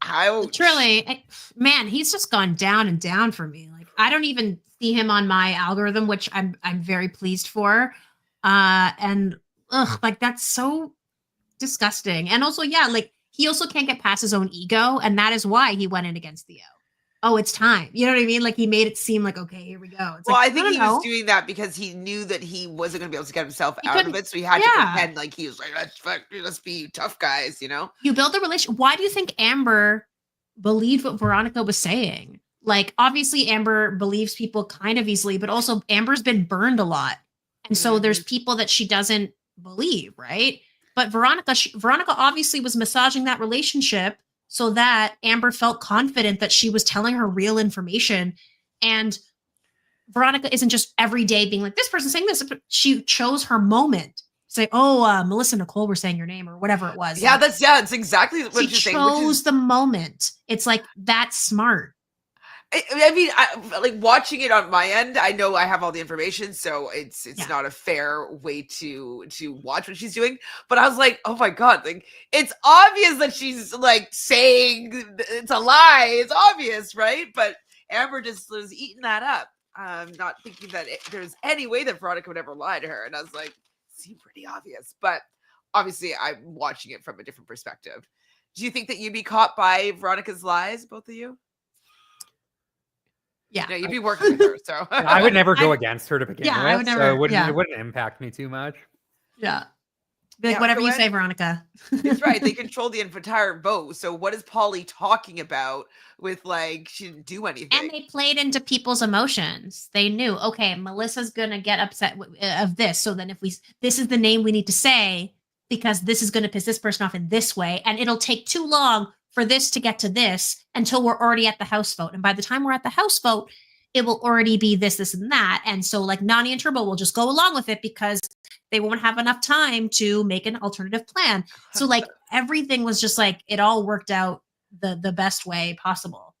Truly, man, he's just gone down and down for me. Like I don't even see him on my algorithm, which I'm very pleased for. And like that's so disgusting. And also, yeah, like he also can't get past his own ego, and that is why he went in against Theo. Oh, it's time. You know what I mean? Like he made it seem like, okay, here we go. It's well, like, I think he was doing that because he knew that he wasn't going to be able to get himself out of it. So he had to pretend like he was like, let's be tough guys, you know? You build the relation. Why do you think Amber believed what Veronica was saying? Like, obviously, Amber believes people kind of easily, but also Amber's been burned a lot. And so there's people that she doesn't believe, right? But Veronica obviously was massaging that relationship so that Amber felt confident that she was telling her real information. And Veronica isn't just every day being like, this person's saying this. She chose her moment. Say, oh, Melissa, Nicole were saying your name or whatever it was. Yeah, that's exactly what you're saying. She chose the moment. It's like, that's smart. I mean, like watching it on my end, I know I have all the information, so it's not a fair way to watch what she's doing. But I was like, oh my god, like it's obvious that she's like saying it's a lie. It's obvious, right? But Amber just was eating that up. not thinking that there's any way that Veronica would ever lie to her. And I was like, seemed pretty obvious. But obviously, I'm watching it from a different perspective. Do you think that you'd be caught by Veronica's lies, both of you? Yeah. No, you'd be working with her, so. I would never go against her to begin with. I would never. So it wouldn't impact me too much. Yeah. Like, whatever you say, Veronica. That's right. They control the entire vote. So what is Polly talking about with, like, she didn't do anything? And they played into people's emotions. They knew, okay, Melissa's going to get upset of this. So then this is the name we need to say because this is going to piss this person off in this way. And it'll take too long for this to get to this until we're already at the House vote. And by the time we're at the House vote, it will already be this, this, and that. And so like Nany and Turbo will just go along with it because they won't have enough time to make an alternative plan. So like everything was just like, it all worked out the best way possible.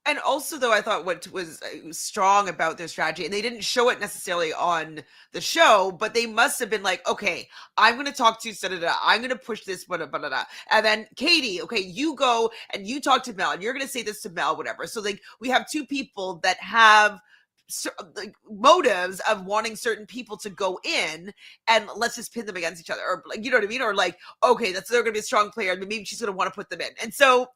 And also, though, I thought what was strong about their strategy, and they didn't show it necessarily on the show, but they must have been like, okay, I'm going to talk to da-da-da, I'm going to push this, da-da-da. And then Katie, okay, you go and you talk to Mel, and you're going to say this to Mel, whatever. So like we have two people that have like motives of wanting certain people to go in, and let's just pin them against each other, or like, you know what I mean, or like, okay, they're going to be a strong player, and maybe she's going to want to put them in. And so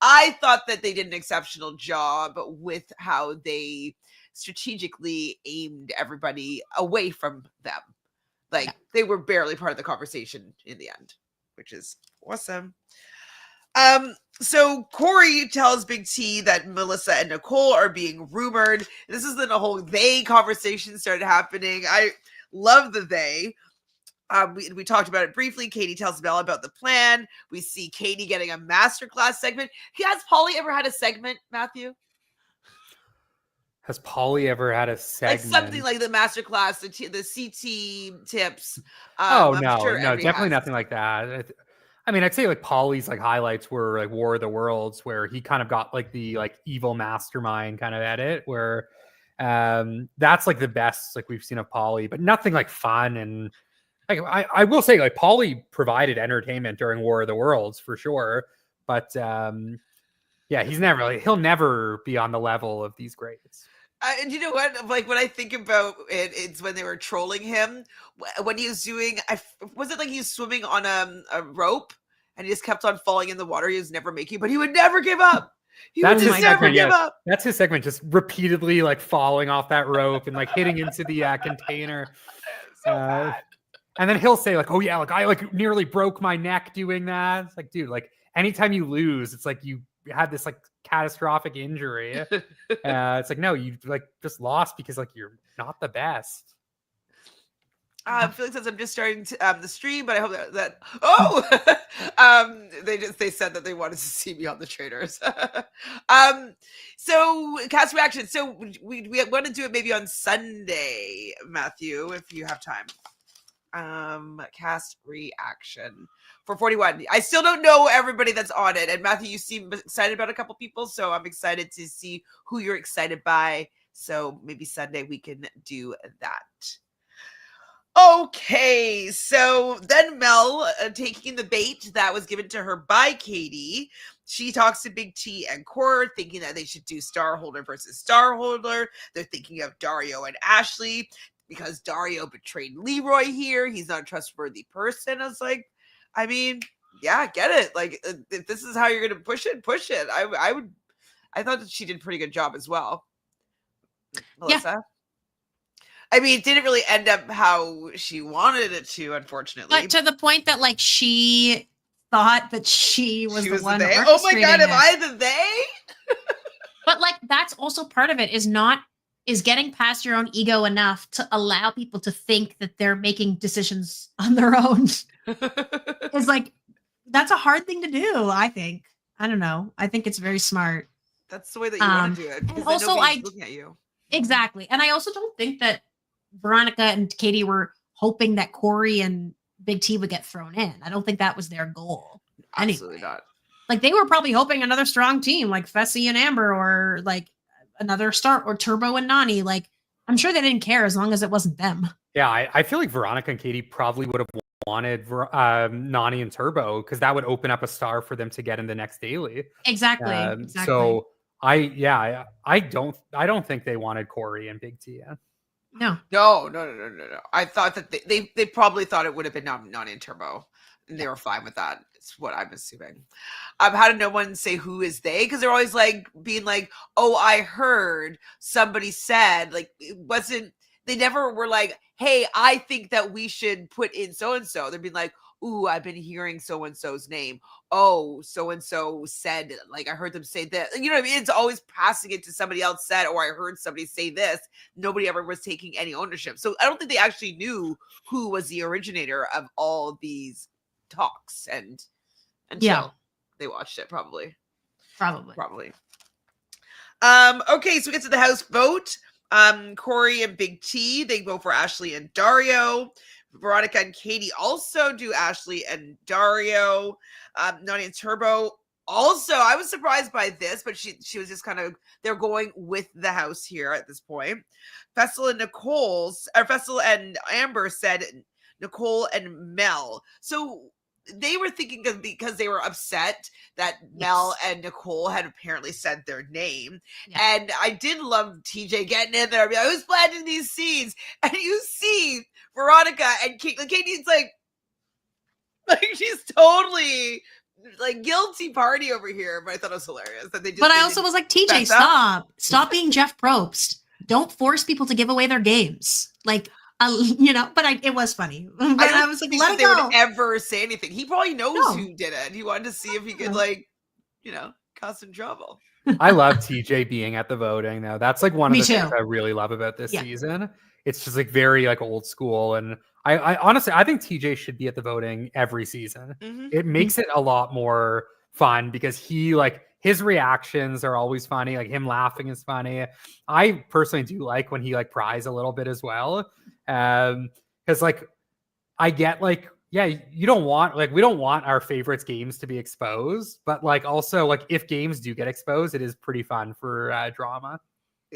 I thought that they did an exceptional job with how they strategically aimed everybody away from them. Like they were barely part of the conversation in the end, which is awesome. So Corey tells Big T that Melissa and Nicole are being rumored. This is when the whole they conversation started happening. I love the they. We talked about it briefly. Katie tells Mel about the plan. We see Katie getting a masterclass segment. Has Polly ever had a segment, Matthew? Has Polly ever had a segment? Like something like the masterclass, the CT tips. No, definitely nothing like that. I mean, I'd say like Polly's like highlights were like War of the Worlds, where he kind of got like the like evil mastermind kind of edit, where that's like the best like we've seen of Polly, but nothing like fun. And like I will say like Polly provided entertainment during War of the Worlds for sure, but yeah, he'll never be on the level of these greats. And you know what? Like when I think about it, it's when they were trolling him when he was doing. Was it like he was swimming on a rope and he just kept on falling in the water? He was never making, but he would never give up. That's his segment, just repeatedly like falling off that rope and like hitting into the container. So bad. And then he'll say like, "Oh yeah, like I like nearly broke my neck doing that." It's like, dude, like anytime you lose, it's like you had this like catastrophic injury. It's like, no, you like just lost because like you're not the best. Felix says I'm just starting the stream, but I hope that they said that they wanted to see me on the traders. So cast reaction. So we want to do it maybe on Sunday, Matthew, if you have time. Cast reaction for 41. I still don't know everybody that's on it, and Matthew, you seem excited about a couple people, so I'm excited to see who you're excited by. So maybe Sunday we can do that. Okay, so then Mel, taking the bait that was given to her by Katie, she talks to Big T and Cor, thinking that they should do Starholder versus Starholder. They're thinking of Dario and Ashley, because Dario betrayed Leroy here. He's not a trustworthy person. I was like, I mean, yeah, I get it. Like, if this is how you're going to push it, push it. I thought that she did a pretty good job as well. Melissa? Yeah. I mean, it didn't really end up how she wanted it to, unfortunately. But to the point that, like, she thought that she was the one. Oh my God, am I the they? But, like, that's also part of it is getting past your own ego enough to allow people to think that they're making decisions on their own. It's like, that's a hard thing to do, I think. I don't know. I think it's very smart. That's the way that you want to do it. And also, looking at you. Exactly. And I also don't think that Veronica and Katie were hoping that Corey and Big T would get thrown in. I don't think that was their goal. Absolutely not. Like, they were probably hoping another strong team like Fessy and Amber, or like another or Turbo and Nany. Like, I'm sure they didn't care as long as it wasn't them. Yeah, I feel like Veronica and Katie probably would have wanted Nany and Turbo, because that would open up a star for them to get in the next daily. Exactly. So I don't think they wanted Corey and Big T. No. No. I thought that they probably thought it would have been Nany and Turbo, and they were fine with that. It's what I'm assuming. How did no one say who is they? Because they're always like being like, oh, I heard somebody said, like, it wasn't. They never were like, hey, I think that we should put in so and so. They'd be like, ooh, I've been hearing so and so's name. Oh, so and so said, like, I heard them say that. You know what I mean? It's always passing it to somebody else said, or I heard somebody say this. Nobody ever was taking any ownership. So I don't think they actually knew who was the originator of all these talks until they watched it, probably. Okay, so we get to the house vote. Corey and Big T, they vote for Ashley and Dario. Veronica and Katie also do Ashley and Dario. Nany and Turbo also, I was surprised by this, but she was just kind of, they're going with the house here at this point. Fessy and Amber said Nicole and Mel. So they were thinking because they were upset that Mel and Nicole had apparently said their name. Yeah. And I did love TJ getting in there. I mean, I was planting these seeds, and you see Veronica and Katie's like she's totally like guilty party over here. But I thought it was hilarious that they just. But I also was like, TJ, stop being Jeff Probst. Don't force people to give away their games. Like. But it was funny. But I was like, let it go. They would ever say anything. He probably knows who did it. He wanted to see if he could, cause some trouble. I love TJ being at the voting, though. That's like one of the things I really love about this season. It's just like very like old school, and I honestly I think TJ should be at the voting every season. Mm-hmm. It makes it a lot more fun because his reactions are always funny. Like him laughing is funny. I personally do like when he like pries a little bit as well. Because like I get like we don't want our favorites games to be exposed, but like also like if games do get exposed, it is pretty fun for drama.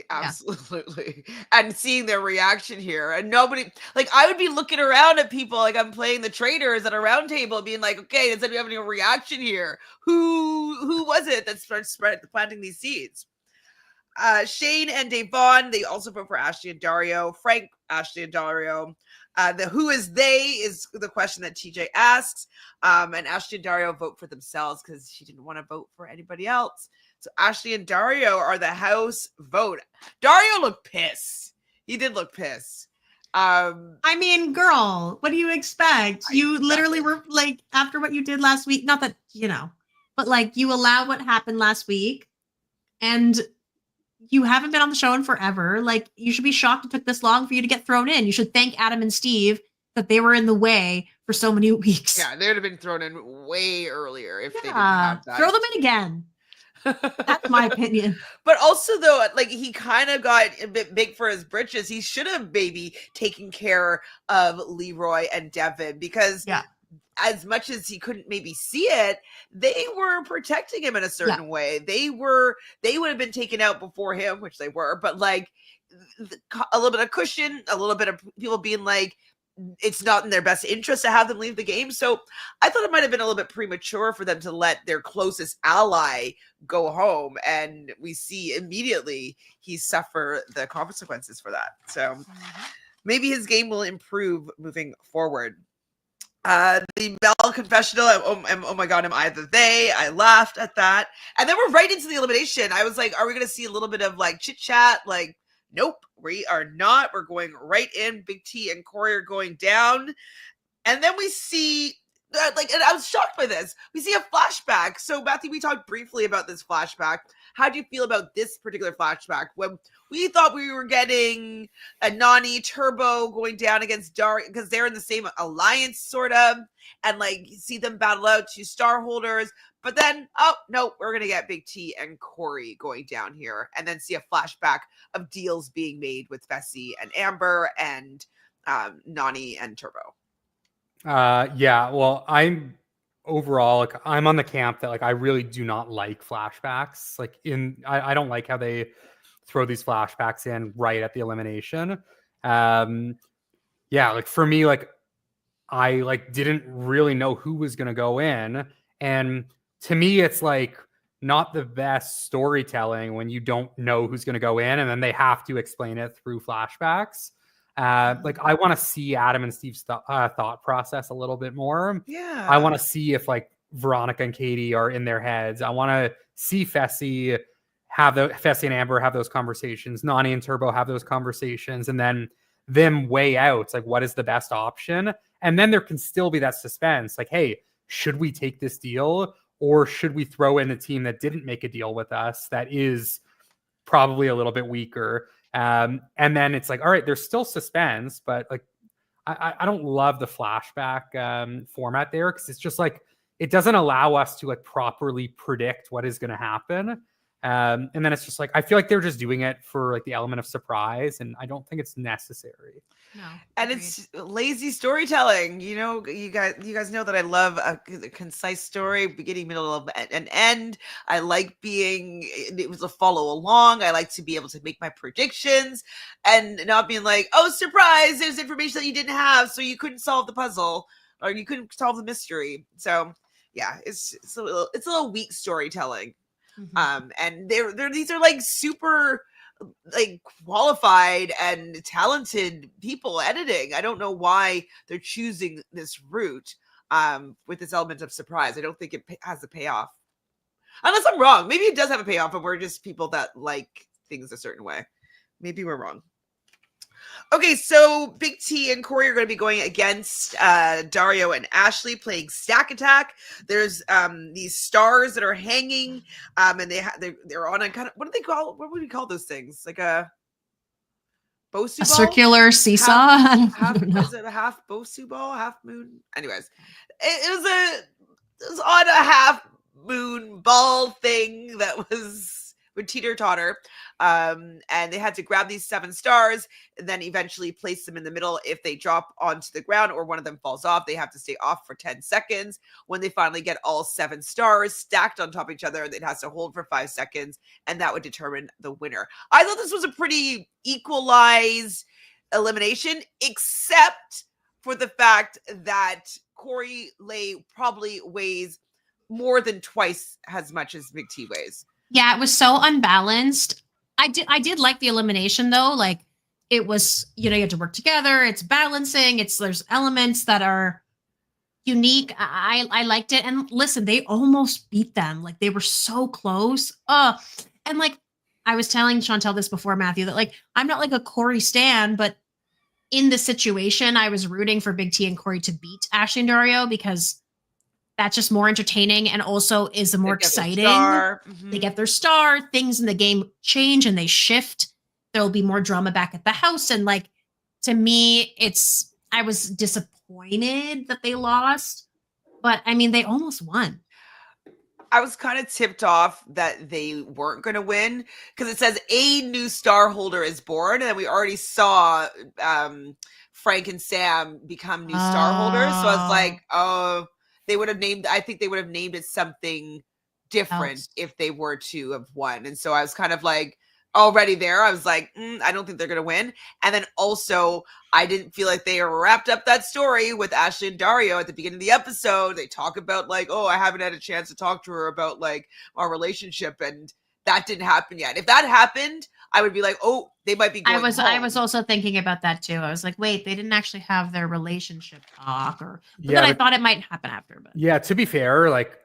Absolutely. And seeing their reaction here, and nobody, like, I would be looking around at people like I'm playing the traders at a round table being like, okay, does anybody have any reaction here? Who was it that started planting these seeds? Shane and Devon, they also vote for Ashley and Dario. Frank, Ashley and Dario. The who is they is the question that TJ asks. And Ashley and Dario vote for themselves because she didn't want to vote for anybody else. So Ashley and Dario are the house vote. Dario looked pissed. He did look pissed. I mean, girl, what do you expect? You literally were like, after what you did last week, not that, but like you allowed what happened last week and you haven't been on the show in forever. Like, you should be shocked it took this long for you to get thrown in. You should thank Adam and Steve that they were in the way for so many weeks. Yeah, they would have been thrown in way earlier if they didn't have that. Throw them in again. That's my opinion. But also, though, like he kind of got a bit big for his britches. He should have maybe taken care of Leroy and Devin because as much as he couldn't maybe see it, they were protecting him in a certain way. They would have been taken out before him, which they were, but like a little bit of cushion, a little bit of people being like, it's not in their best interest to have them leave the game. So I thought it might have been a little bit premature for them to let their closest ally go home. And we see immediately he suffer the consequences for that. So maybe his game will improve moving forward. The Mel confessional, oh my god, am I the they? I laughed at that. And then we're right into the elimination. I was like, are we going to see a little bit of like chit chat? Like, nope, we are not. We're going right in. Big T and Corey are going down. And then we see, and I was shocked by this. We see a flashback. So, Matthew, we talked briefly about this flashback. How do you feel about this particular flashback? When we thought we were getting a Nany Turbo going down against Dario because they're in the same alliance, sort of, and like see them battle out to Starholders. But then, oh no, we're gonna get Big T and Corey going down here, and then see a flashback of deals being made with Fessy and Amber and Nany and Turbo. Well, I'm overall, like, I'm on the camp that like I really do not like flashbacks. Like I don't like how they throw these flashbacks in right at the elimination. Like for me, like I like didn't really know who was gonna go in, and to me, it's like not the best storytelling when you don't know who's going to go in and then they have to explain it through flashbacks. Like I want to see Adam and Steve's thought process a little bit more. Yeah. I want to see if like Veronica and Katie are in their heads. I want to see Fessy and Amber have those conversations, Nany and Turbo have those conversations, and then them weigh out like what is the best option. And then there can still be that suspense. Like, hey, should we take this deal? Or should we throw in a team that didn't make a deal with us that is probably a little bit weaker? And then it's like, all right, there's still suspense, but like, I don't love the flashback format there because it's just like, it doesn't allow us to like properly predict what is going to happen. And then it's just like, I feel like they're just doing it for like the element of surprise. And I don't think it's necessary. No, and agreed. it's lazy storytelling. You know, you guys know that I love a concise story, beginning, middle, and end. I like it was a follow along. I like to be able to make my predictions and not being like, oh, surprise, there's information that you didn't have, so you couldn't solve the puzzle or you couldn't solve the mystery. So yeah, it's a little weak storytelling. And these are like super like qualified and talented people editing. I don't know why they're choosing this route with this element of surprise. I don't think it has a payoff. Unless I'm wrong. Maybe it does have a payoff, but we're just people that like things a certain way. Maybe we're wrong. Okay, so Big T and Corey are going to be going against Dario and Ashley playing Stack Attack. There's these stars that are hanging, and they're on a kind of, what would we call those things? Like a Bosu ball? Circular seesaw. Is it a half Bosu ball, half moon? Anyways, it was on a half moon ball thing that would teeter totter. And they had to grab these 7 stars and then eventually place them in the middle. If they drop onto the ground or one of them falls off, they have to stay off for 10 seconds. When they finally get all 7 stars stacked on top of each other, it has to hold for 5 seconds, and that would determine the winner. I thought this was a pretty equalized elimination, except for the fact that Corey Lay probably weighs more than twice as much as Big T weighs. Yeah, it was so unbalanced. I did like the elimination though. Like it was, you have to work together. It's balancing. There's elements that are unique. I liked it. And listen, they almost beat them. Like they were so close. And like I was telling Chantele this before, Matthew, that like I'm not like a Corey stan, but in the situation, I was rooting for Big T and Corey to beat Ashley and Dario because that's just more entertaining and also is more exciting. They get their star, things in the game change and they shift. There'll be more drama back at the house. And like, to me, I was disappointed that they lost, but I mean, they almost won. I was kind of tipped off that they weren't going to win because it says a new Starholder is born. And then we already saw Frank and Sam become new Starholders. So I was like, oh, I think they would have named it something different if they were to have won. And so I was kind of like already there. I was like, I don't think they're going to win. And then also I didn't feel like they wrapped up that story with Ashley and Dario at the beginning of the episode. They talk about like, oh, I haven't had a chance to talk to her about like our relationship. And that didn't happen yet. If that happened, I would be like, oh, they might be going home. I was also thinking about that too. I was like, wait, they didn't actually have their relationship talk, then I thought it might happen after. But yeah, to be fair, like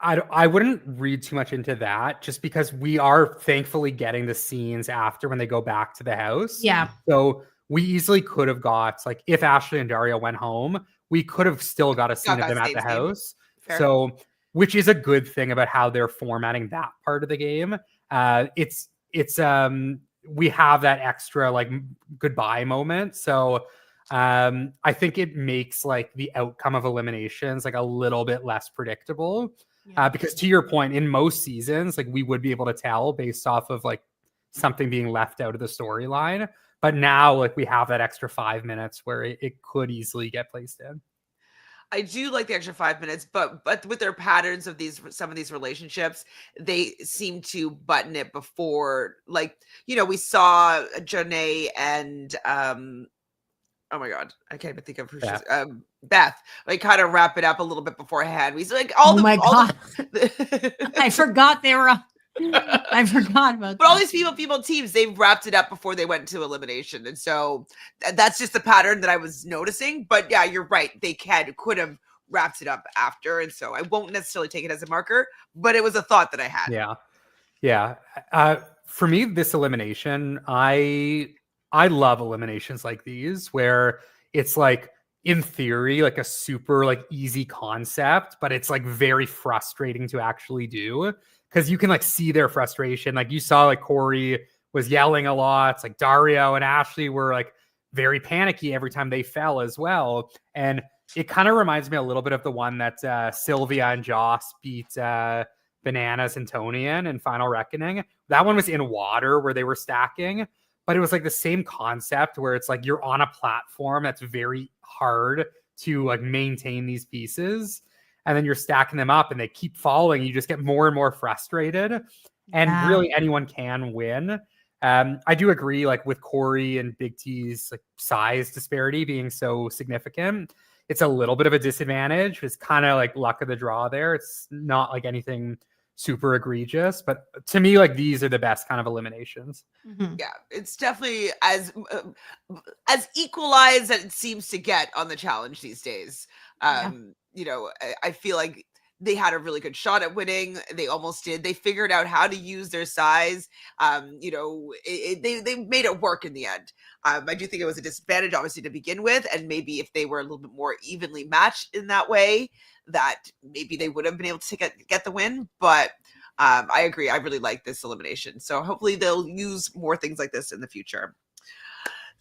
I wouldn't read too much into that just because we are thankfully getting the scenes after when they go back to the house. Yeah. So we easily could have got, like, if Ashley and Dario went home, we could have still got a scene of them at the house. Fair. So, which is a good thing about how they're formatting that part of the game. We have that extra like goodbye moment. So I think it makes like the outcome of eliminations like a little bit less predictable. Because to your point, in most seasons, like we would be able to tell based off of like something being left out of the storyline. But now like we have that extra 5 minutes where it could easily get placed in. I do like the extra 5 minutes, but with their patterns of some of these relationships, they seem to button it before, like, we saw Janae and Oh my god, I can't even think of who Yeah. she's. Beth. Like, kind of wrap it up a little bit beforehand. We like Oh my God. the I forgot they were. I forgot about but all that. these female teams, they've wrapped it up before they went to elimination, and so that's just the pattern that I was noticing. But yeah, you're right. They could have wrapped it up after, and so I won't necessarily take it as a marker, but it was a thought that I had. Yeah. For me, this elimination, I love eliminations like these where it's like in theory like a super like easy concept, but it's like very frustrating to actually do because you can like see their frustration. Like you saw like Corey was yelling a lot. It's like Dario and Ashley were like very panicky every time they fell as well. And it kind of reminds me a little bit of the one that Sylvia and Joss beat Bananas and Tonian in Final Reckoning. That one was in water where they were stacking, but it was like the same concept where it's like you're on a platform that's very hard to like maintain these pieces, and then you're stacking them up and they keep falling. You just get more and more frustrated, and really anyone can win. I do agree, like with Corey and Big T's like size disparity being so significant, it's a little bit of a disadvantage. It's kind of like luck of the draw there. It's not like anything super egregious, but to me, like these are the best kind of eliminations. Mm-hmm. Yeah, it's definitely as equalized as it seems to get on the challenge these days. You know, I feel like they had a really good shot at winning. They almost did. They figured out how to use their size. You know, they made it work in the end. I do think it was a disadvantage, obviously, to begin with, and maybe if they were a little bit more evenly matched in that way, that maybe they would have been able to get the win. But I agree. I really like this elimination. So hopefully they'll use more things like this in the future.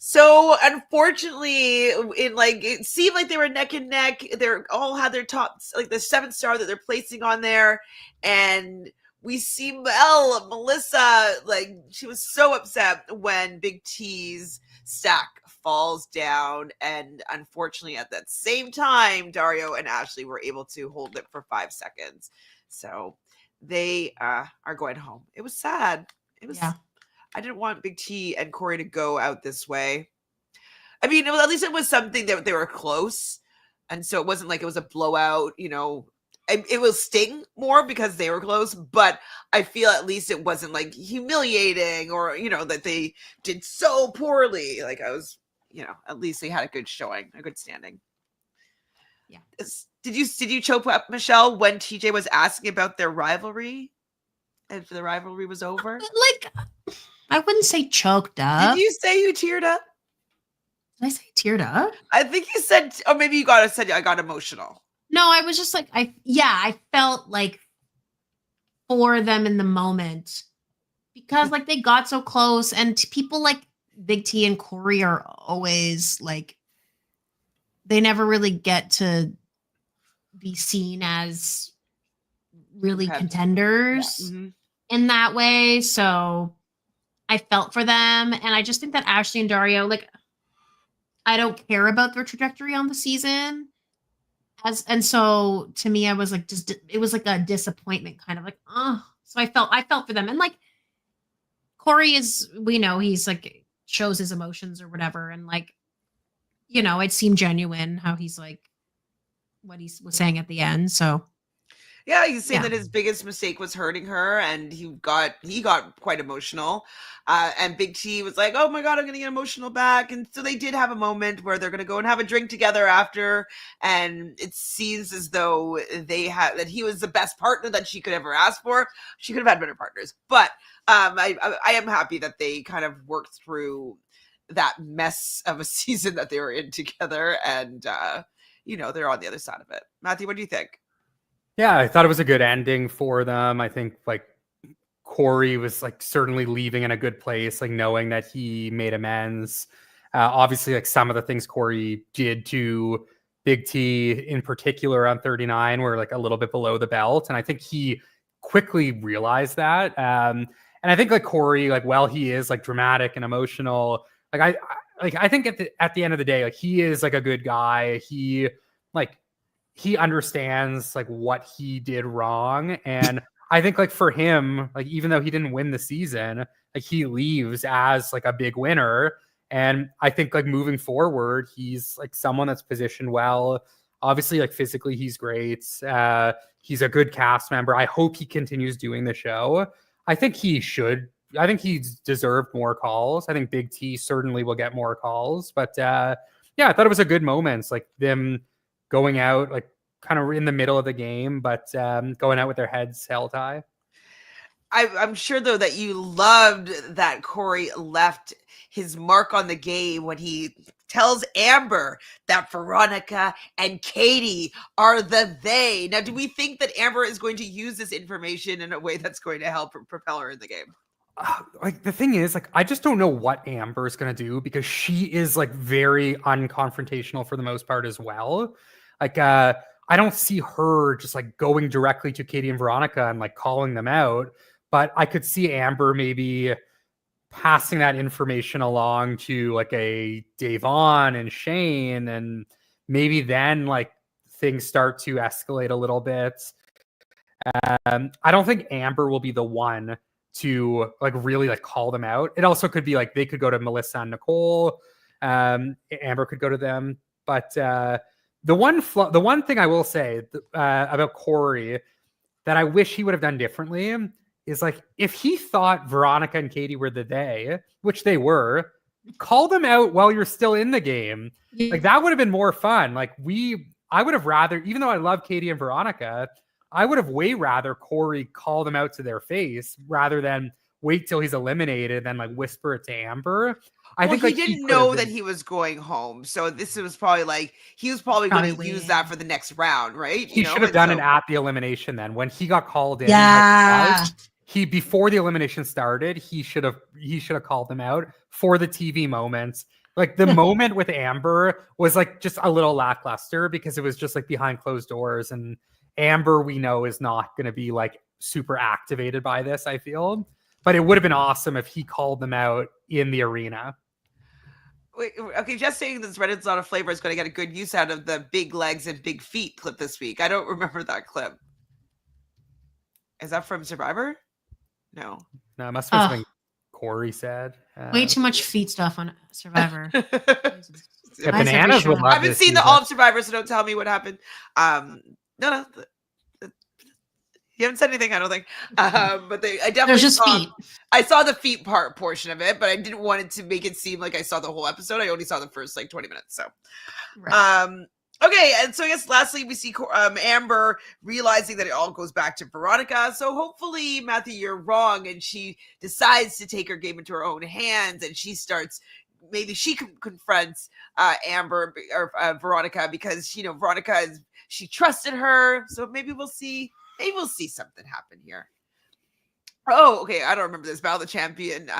So unfortunately, it seemed like they were neck and neck. They're all had their tops, like the 7th star that they're placing on there, and we see Melissa, like she was so upset when Big T's stack falls down, and unfortunately at that same time, Dario and Ashley were able to hold it for 5 seconds. So they are going home. It was sad. It was. Yeah. I didn't want Big T and Corey to go out this way. I mean, at least it was something that they were close. And so it wasn't like it was a blowout, you know. It will sting more because they were close, but I feel at least it wasn't like humiliating or, you know, that they did so poorly. Like I was, you know, at least they had a good showing, a good standing. Yeah. Did you choke up, Michelle, when TJ was asking about their rivalry? And the rivalry was over? Like, I wouldn't say choked up. Did you say you teared up? Did I say teared up? I think you said, or maybe you said I got emotional. No, I was just like, I felt like for them in the moment because like they got so close, and people like Big T and Corey are always like, they never really get to be seen as really contenders in that way. So I felt for them. And I just think that Ashley and Dario, like, I don't care about their trajectory on the season. And so to me, I was like, it was like a disappointment, kind of like, oh. So I felt for them. And like, Corey is, we know he's like, shows his emotions or whatever. And like, you know, it seemed genuine how he's like, what he was saying at the end. So yeah, he's saying that his biggest mistake was hurting her, and he got quite emotional. And Big T was like, "Oh my god, I'm gonna get emotional back." And so they did have a moment where they're gonna go and have a drink together after, and it seems as though that he was the best partner that she could ever ask for. She could have had better partners, but I am happy that they kind of worked through that mess of a season that they were in together, and you know, they're on the other side of it. Matthew, what do you think? Yeah, I thought it was a good ending for them. I think like Corey was like certainly leaving in a good place, like knowing that he made amends. Obviously, like some of the things Corey did to Big T in particular on 39 were like a little bit below the belt. And I think he quickly realized that. And I think like Corey, like, while he is like dramatic and emotional, like I think at the end of the day, like he is like a good guy. He understands like what he did wrong. And I think like for him, like even though he didn't win the season, like he leaves as like a big winner. And I think like moving forward, he's like someone that's positioned well. Obviously, like physically, he's great. He's a good cast member. I hope he continues doing the show. I think he should. I think he's deserved more calls. I think Big T certainly will get more calls. But yeah, I thought it was a good moment. Like them going out, like kind of in the middle of the game, but going out with their heads held high. I'm sure though that you loved that Corey left his mark on the game when he tells Amber that Veronica and Katie are the they. Now, do we think that Amber is going to use this information in a way that's going to help propel her in the game? Like the thing is, like I just don't know what Amber is going to do because she is like very unconfrontational for the most part as well. Like I don't see her just like going directly to Katie and Veronica and like calling them out, but I could see Amber maybe passing that information along to like a Devon and Shane, and maybe then like things start to escalate a little bit. I don't think Amber will be the one to like really like call them out. It also could be like they could go to Melissa and Nicole. Amber could go to them. But the one thing I will say about Corey that I wish he would have done differently is like if he thought Veronica and Katie were the they, which they were, call them out while you're still in the game. Like that would have been more fun. Like I would have rather, even though I love Katie and Veronica, I would have way rather Corey call them out to their face rather than wait till he's eliminated and then like whisper it to Amber. I think he like, didn't know that he was going home, so this was probably like he was probably going to use that for the next round, right? He should have done it at the elimination. Then when he got called in, yeah, like, before the elimination started, he should have called them out for the TV moments. Like the moment with Amber was like just a little lackluster because it was just like behind closed doors, and Amber we know is not going to be like super activated by this, I feel. But it would have been awesome if he called them out in the arena. Wait, okay, just saying this Reddit's Not a Flavor is going to get a good use out of the big legs and big feet clip this week. I don't remember that clip. Is that from Survivor? No, it must have been something Corey said. Way too much feet stuff on Survivor. Yeah, Bananas would love I haven't seen all of Survivor, so don't tell me what happened. No. You haven't said anything, I don't think. But I definitely just feet. I saw the feet portion of it, but I didn't want it to make it seem like I saw the whole episode. I only saw the first like 20 minutes. So, right. Okay, and so I guess lastly we see Amber realizing that it all goes back to Veronica. So hopefully, Matthew, you're wrong, and she decides to take her game into her own hands, and she starts. Maybe she confronts Amber or Veronica because Veronica she trusted her. So maybe we'll see. Maybe we'll see something happen here. Oh, okay. I don't remember this. Battle of the Champion.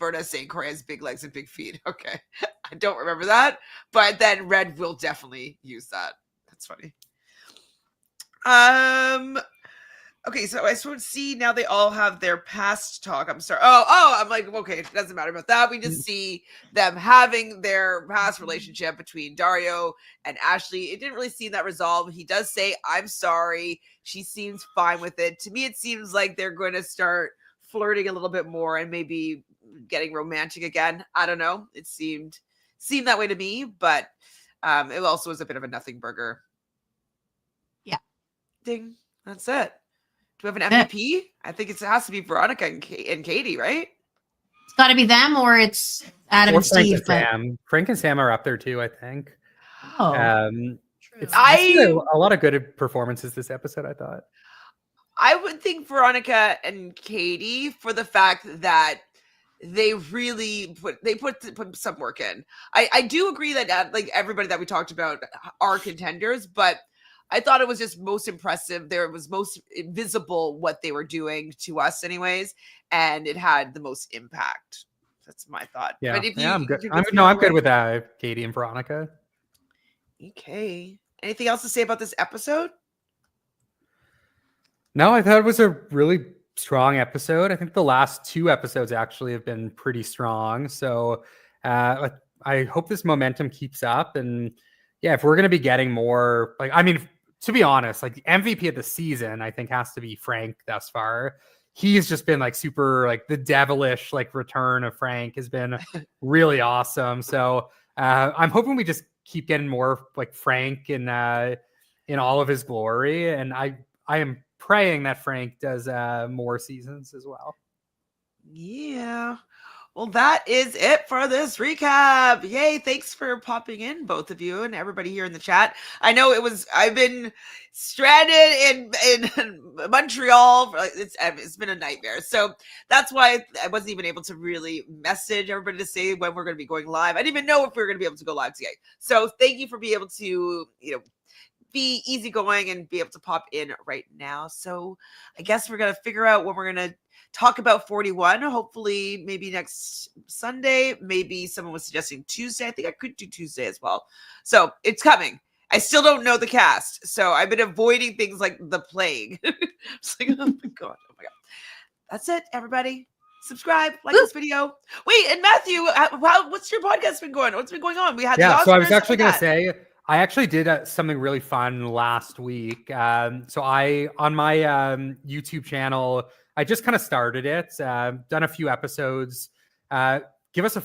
Berta saying Corey has big legs and big feet. Okay. I don't remember that. But then Red will definitely use that. That's funny. Okay, so I sort of see now they all have their past talk. I'm sorry. Oh, I'm like, okay, it doesn't matter about that. We just see them having their past relationship between Dario and Ashley. It didn't really seem that resolved. He does say, I'm sorry. She seems fine with it. To me, it seems like they're going to start flirting a little bit more and maybe getting romantic again. I don't know. It seemed that way to me, but it also was a bit of a nothing burger. Yeah. Ding. That's it. Do we have an MVP? I think it has to be Veronica and Katie, right? It's got to be them, or it's Adam and Steve. Frank and Sam are up there too, I think. Oh, a lot of good performances this episode, I thought. I would think Veronica and Katie for the fact that they really put some work in. I do agree that like everybody that we talked about are contenders, but I thought it was just most impressive. There was most visible what they were doing to us anyways, and it had the most impact. That's my thought. Yeah, but I'm good. I'm good with Katie and Veronica. Okay. Anything else to say about this episode? No, I thought it was a really strong episode. I think the last two episodes actually have been pretty strong. So I hope this momentum keeps up. And yeah, if we're going to be getting more, like, I mean, to be honest, like the MVP of the season, I think has to be Frank thus far. he's just been like super, like the devilish like return of Frank has been really awesome. So I'm hoping we just keep getting more like Frank in all of his glory, and I am praying that Frank does more seasons as well. Yeah. Well, that is it for this recap. Yay. Thanks for popping in, both of you and everybody here in the chat. I know I've been stranded in Montreal. It's been a nightmare. So that's why I wasn't even able to really message everybody to say when we're going to be going live. I didn't even know if we were going to be able to go live today. So thank you for being able to, be easygoing and be able to pop in right now. So I guess we're going to figure out when we're going to talk about 41. Hopefully, maybe next Sunday. Maybe someone was suggesting Tuesday. I think I could do Tuesday as well. So it's coming. I still don't know the cast. So I've been avoiding things like the plague. It's like, oh my God. That's it, everybody. Subscribe, like this video. Wait, and Matthew, what's your podcast been going? What's been going on? We had the Oscars. So I was actually going to say, I actually did something really fun last week. So on my YouTube channel, I just kind of started it, done a few episodes. Give us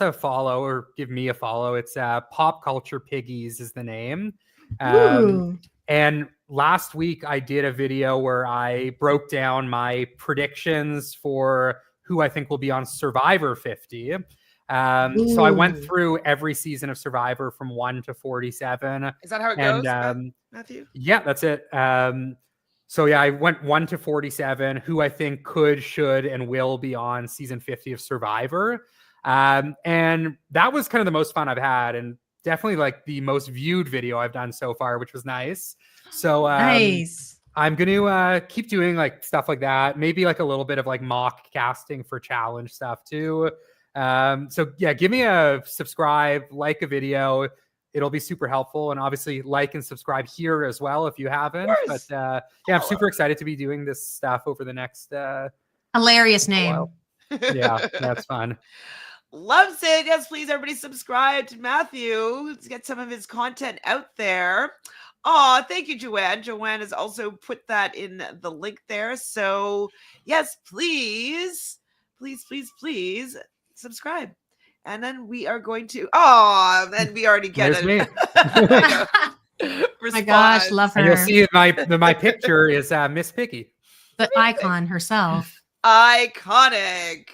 a follow, or give me a follow. It's Pop Culture Piggies is the name. And last week I did a video where I broke down my predictions for who I think will be on Survivor 50. So I went through every season of Survivor from 1 to 47. Is that how it goes, Matthew? Yeah, that's it. So yeah, I went 1 to 47, who I think could, should, and will be on season 50 of Survivor. And that was kind of the most fun I've had, and definitely like the most viewed video I've done so far, which was nice. So Nice. I'm going to keep doing like stuff like that. Maybe like a little bit of like mock casting for challenge stuff too. So yeah, give me a subscribe, like a video. It'll be super helpful. And obviously like and subscribe here as well if you haven't. But yeah, I'm super excited to be doing this stuff over the next hilarious name. Yeah, that's fun. Loves it. Yes, please, everybody subscribe to Matthew to get some of his content out there. Oh, thank you, Joanne. Joanne has also put that in the link there. So yes, please subscribe. And then we are going to, and we already get There's me. Oh my gosh, love her. And you'll see my picture is Miss Piggy. The icon herself. Iconic.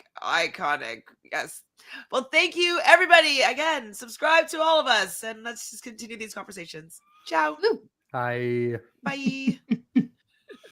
Yes. Well, thank you, everybody. Again, subscribe to all of us, and let's just continue these conversations. Ciao. Bye. Bye.